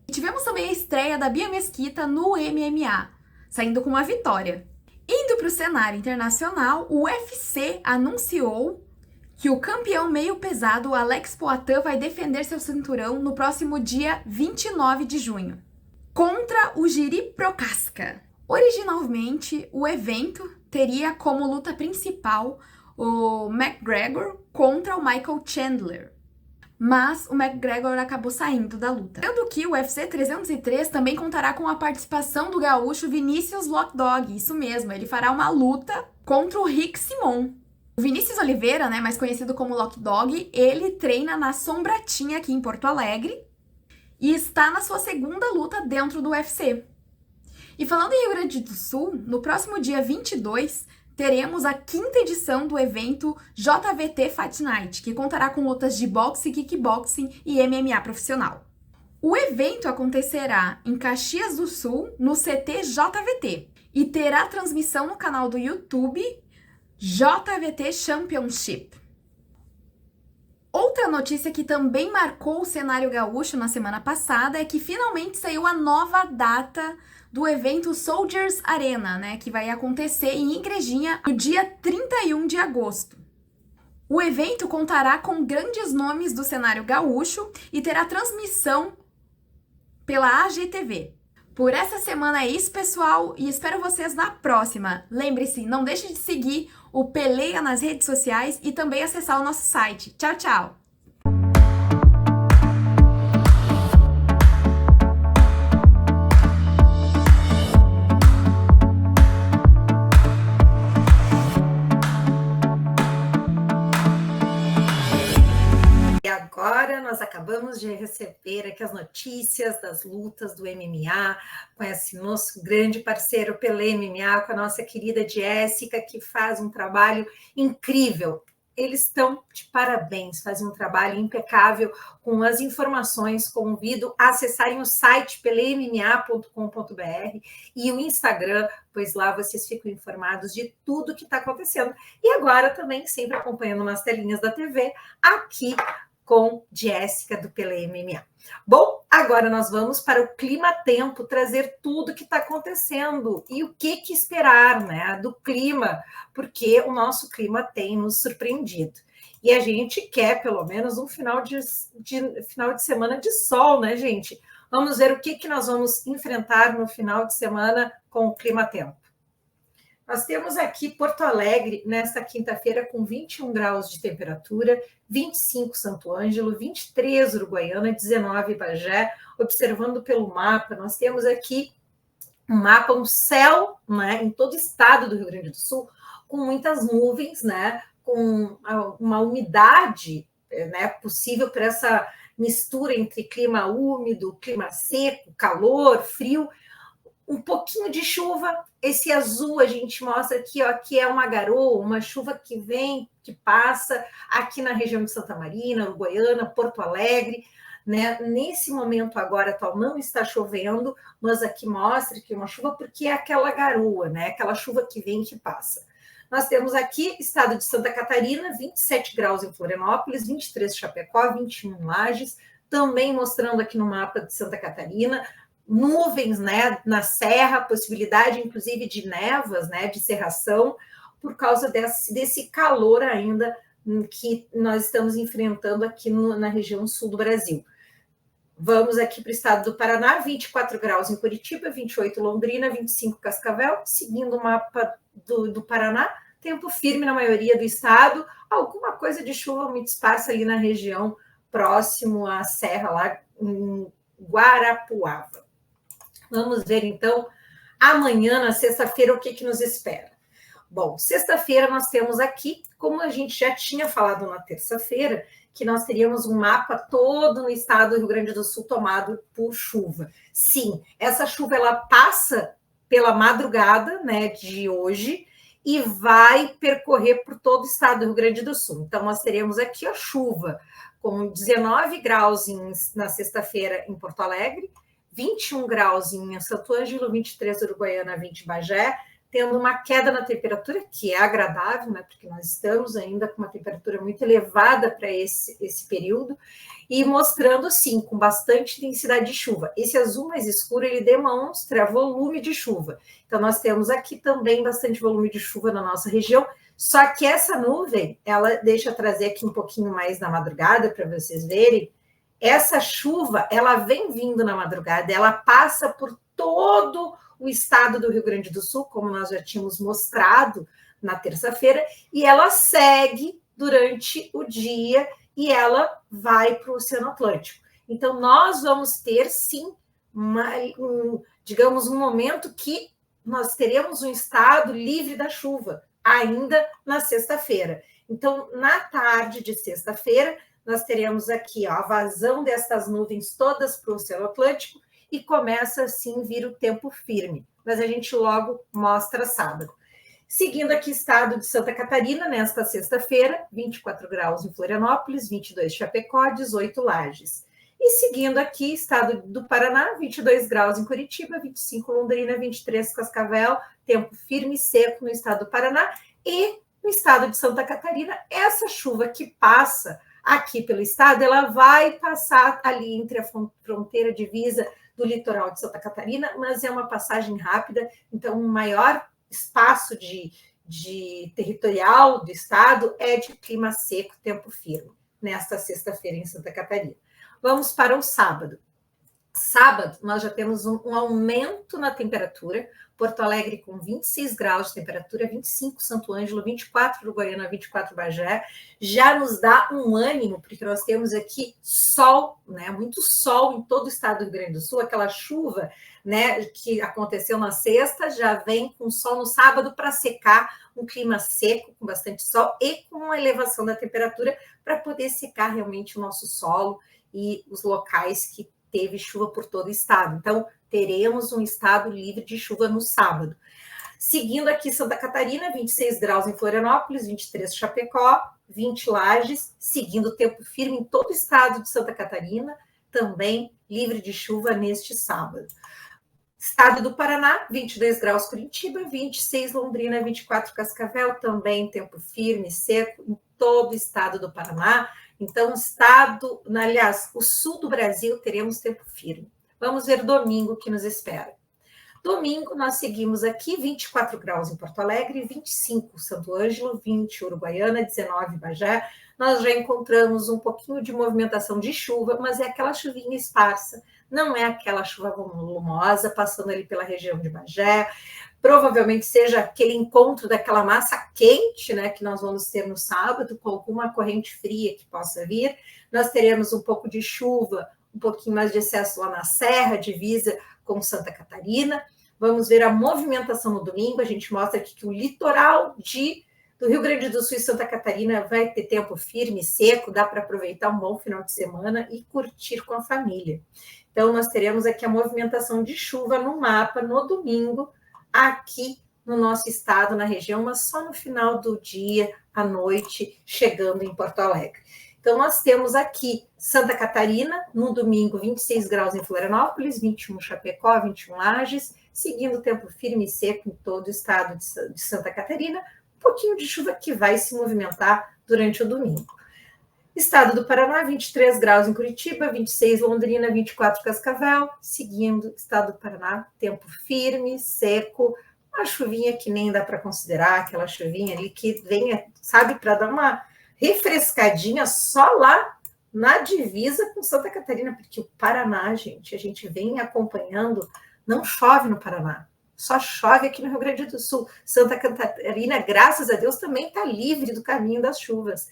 E tivemos também a estreia da Bia Mesquita no MMA, saindo com uma vitória. Indo para o cenário internacional, o UFC anunciou que o campeão meio pesado Alex Poatan vai defender seu cinturão no próximo dia 29 de junho, contra o Jiri Prochazka. Originalmente, o evento teria como luta principal o McGregor contra o Michael Chandler, mas o McGregor acabou saindo da luta. Sendo que o UFC 303 também contará com a participação do gaúcho Vinícius Lockdog, isso mesmo, ele fará uma luta contra o Rick Simon. O Vinícius Oliveira, né, mais conhecido como Lockdog, ele treina na Sombratinha aqui em Porto Alegre e está na sua segunda luta dentro do UFC. E falando em Rio Grande do Sul, no próximo dia 22, teremos a 5ª edição do evento JVT Fight Night, que contará com lutas de boxe, kickboxing e MMA profissional. O evento acontecerá em Caxias do Sul, no CT JVT, e terá transmissão no canal do YouTube JVT Championship. Outra notícia que também marcou o cenário gaúcho na semana passada é que finalmente saiu a nova data do evento Soldiers Arena, né, que vai acontecer em Igrejinha no dia 31 de agosto. O evento contará com grandes nomes do cenário gaúcho e terá transmissão pela AGTV. Por essa semana é isso, pessoal, e espero vocês na próxima. Lembre-se, não deixe de seguir o Peleia nas redes sociais e também acessar o nosso site. Tchau, tchau! Agora nós acabamos de receber aqui as notícias das lutas do MMA com esse nosso grande parceiro Pelé MMA, com a nossa querida Jéssica, que faz um trabalho incrível. Eles estão de parabéns, fazem um trabalho impecável com as informações. Convido a acessarem o site pelemma.com.br e o Instagram, pois lá vocês ficam informados de tudo que está acontecendo. E agora também sempre acompanhando nas telinhas da TV, aqui com Jéssica do Pelé MMA. Bom, agora nós vamos para o Clima Tempo, trazer tudo que está acontecendo e o que esperar, né, do clima, porque o nosso clima tem nos surpreendido. E a gente quer, pelo menos, um final de semana de sol, né, gente? Vamos ver o que nós vamos enfrentar no final de semana com o Clima Tempo. Nós temos aqui Porto Alegre, nesta quinta-feira, com 21 graus de temperatura, 25 Santo Ângelo, 23 Uruguaiana, 19 Bagé. Observando pelo mapa, nós temos aqui um mapa, um céu, né, em todo o estado do Rio Grande do Sul, com muitas nuvens, né, com uma umidade, né, possível para essa mistura entre clima úmido, clima seco, calor, frio, um pouquinho de chuva. Esse azul a gente mostra aqui, ó, que é uma garoa, uma chuva que vem, que passa aqui na região de Santa Marina, Uruguaiana, Porto Alegre, né? Nesse momento agora atual não está chovendo, mas aqui mostra que é uma chuva porque é aquela garoa, né? Aquela chuva que vem e que passa. Nós temos aqui estado de Santa Catarina, 27 graus em Florianópolis, 23 em Chapecó, 21 em Lages, também mostrando aqui no mapa de Santa Catarina, nuvens, né, na serra, possibilidade inclusive de névoas, né, de cerração, por causa desse calor ainda que nós estamos enfrentando aqui na região sul do Brasil. Vamos aqui para o estado do Paraná, 24 graus em Curitiba, 28 em Londrina, 25 em Cascavel, seguindo o mapa do Paraná, tempo firme na maioria do estado, alguma coisa de chuva muito esparsa ali na região próximo à serra, lá em Guarapuava. Vamos ver, então, amanhã, na sexta-feira, o que nos espera. Bom, sexta-feira nós temos aqui, como a gente já tinha falado na terça-feira, que nós teríamos um mapa todo no estado do Rio Grande do Sul tomado por chuva. Sim, essa chuva ela passa pela madrugada, né, de hoje e vai percorrer por todo o estado do Rio Grande do Sul. Então, nós teremos aqui a chuva com 19 graus na sexta-feira em Porto Alegre, 21 graus em Santo Ângelo, 23 Uruguaiana, 20 Bagé, tendo uma queda na temperatura, que é agradável, né, porque nós estamos ainda com uma temperatura muito elevada para esse período, e mostrando, sim, com bastante intensidade de chuva. Esse azul mais escuro, ele demonstra volume de chuva. Então, nós temos aqui também bastante volume de chuva na nossa região, só que essa nuvem, ela deixa eu trazer aqui um pouquinho mais na madrugada, para vocês verem, essa chuva, ela vem vindo na madrugada, ela passa por todo o estado do Rio Grande do Sul, como nós já tínhamos mostrado na terça-feira, e ela segue durante o dia e ela vai para o Oceano Atlântico. Então, nós vamos ter, sim, digamos, um momento que nós teremos um estado livre da chuva, ainda na sexta-feira. Então, na tarde de sexta-feira, nós teremos aqui a vazão dessas nuvens todas para o Oceano Atlântico, e começa, assim, vir o tempo firme. Mas a gente logo mostra sábado. Seguindo aqui, estado de Santa Catarina, nesta sexta-feira, 24 graus em Florianópolis, 22 em Chapecó, 18 Lages. E seguindo aqui, estado do Paraná, 22 graus em Curitiba, 25 Londrina, 23 Cascavel, tempo firme e seco no estado do Paraná. E no estado de Santa Catarina, essa chuva que passa aqui pelo estado, ela vai passar ali entre a fronteira divisa do litoral de Santa Catarina, mas é uma passagem rápida, então o maior espaço de territorial do estado é de clima seco, tempo firme, nesta sexta-feira em Santa Catarina. Vamos para o sábado. Sábado, nós já temos um aumento na temperatura, Porto Alegre com 26 graus de temperatura, 25 Santo Ângelo, 24 Uruguaiana, 24 Bagé, já nos dá um ânimo, porque nós temos aqui sol, né, muito sol em todo o estado do Rio Grande do Sul, aquela chuva, né, que aconteceu na sexta, já vem com sol no sábado para secar, um clima seco, com bastante sol e com uma elevação da temperatura para poder secar realmente o nosso solo e os locais que teve chuva por todo o estado. Então, teremos um estado livre de chuva no sábado. Seguindo aqui Santa Catarina, 26 graus em Florianópolis, 23 Chapecó, 20 Lages, seguindo o tempo firme em todo o estado de Santa Catarina, também livre de chuva neste sábado. Estado do Paraná, 22 graus Curitiba, 26 Londrina, 24 Cascavel, também tempo firme e seco em todo o estado do Paraná. Então, aliás, o sul do Brasil teremos tempo firme. Vamos ver domingo que nos espera. Domingo, nós seguimos aqui, 24 graus em Porto Alegre, 25 Santo Ângelo, 20 Uruguaiana, 19 Bagé. Nós já encontramos um pouquinho de movimentação de chuva, mas é aquela chuvinha esparsa, não é aquela chuva volumosa, passando ali pela região de Bagé. Provavelmente seja aquele encontro daquela massa quente, né, que nós vamos ter no sábado, com alguma corrente fria que possa vir. Nós teremos um pouco de chuva, um pouquinho mais de excesso lá na Serra, divisa com Santa Catarina. Vamos ver a movimentação no domingo. A gente mostra aqui que o litoral do Rio Grande do Sul e Santa Catarina vai ter tempo firme e seco, dá para aproveitar um bom final de semana e curtir com a família. Então, nós teremos aqui a movimentação de chuva no mapa no domingo, aqui no nosso estado, na região, mas só no final do dia, à noite, chegando em Porto Alegre. Então, nós temos aqui Santa Catarina, no domingo, 26 graus em Florianópolis, 21 Chapecó, 21 Lages, seguindo o tempo firme e seco em todo o estado de Santa Catarina, um pouquinho de chuva que vai se movimentar durante o domingo. Estado do Paraná, 23 graus em Curitiba, 26 Londrina, 24 Cascavel, seguindo estado do Paraná, tempo firme, seco, uma chuvinha que nem dá para considerar, aquela chuvinha ali que vem, sabe, para dar uma refrescadinha só lá na divisa com Santa Catarina, porque o Paraná, gente, a gente vem acompanhando, não chove no Paraná, só chove aqui no Rio Grande do Sul. Santa Catarina, graças a Deus, também está livre do caminho das chuvas.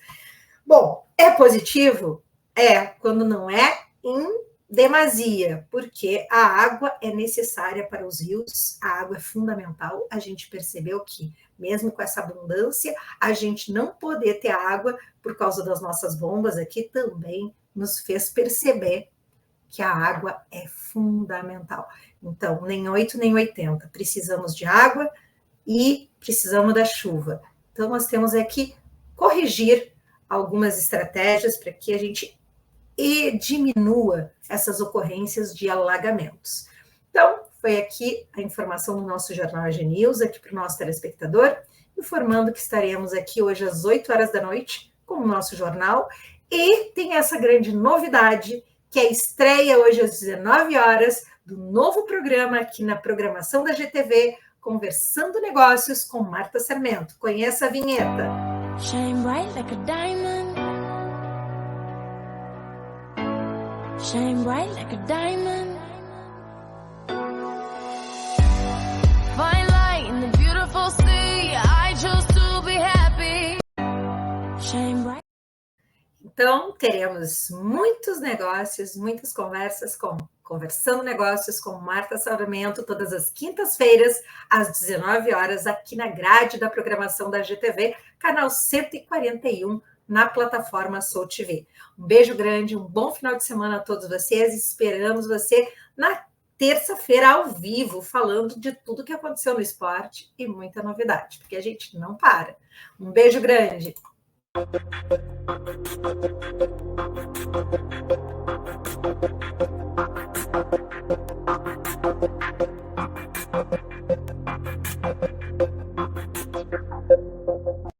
Bom, é positivo? É, quando não é em demasia, porque a água é necessária para os rios, a água é fundamental. A gente percebeu que, mesmo com essa abundância, a gente não poder ter água por causa das nossas bombas aqui também nos fez perceber que a água é fundamental. Então, nem 8 nem 80. Precisamos de água e precisamos da chuva. Então, nós temos aqui corrigir algumas estratégias para que a gente diminua essas ocorrências de alagamentos. Então, Foi aqui a informação do nosso Jornal AG News, aqui para o nosso telespectador, informando que estaremos aqui hoje às 8 horas da noite com o nosso jornal. E tem essa grande novidade, que é a estreia hoje às 19 horas do novo programa aqui na programação da GTV, Conversando Negócios com Marta Sarmento. Conheça a vinheta. Shine bright like a diamond. Shine bright like a diamond. Find light in the beautiful sea. I choose to be happy. Shine bright. Então, teremos muitos negócios, muitas conversas com Conversando Negócios com Marta Sarmento, todas as quintas-feiras, às 19 horas, aqui na grade da programação da GTV, canal 141, na plataforma Sou TV. Um beijo grande, um bom final de semana a todos vocês. Esperamos você na terça-feira ao vivo, falando de tudo que aconteceu no esporte e muita novidade, porque a gente não para. Um beijo grande.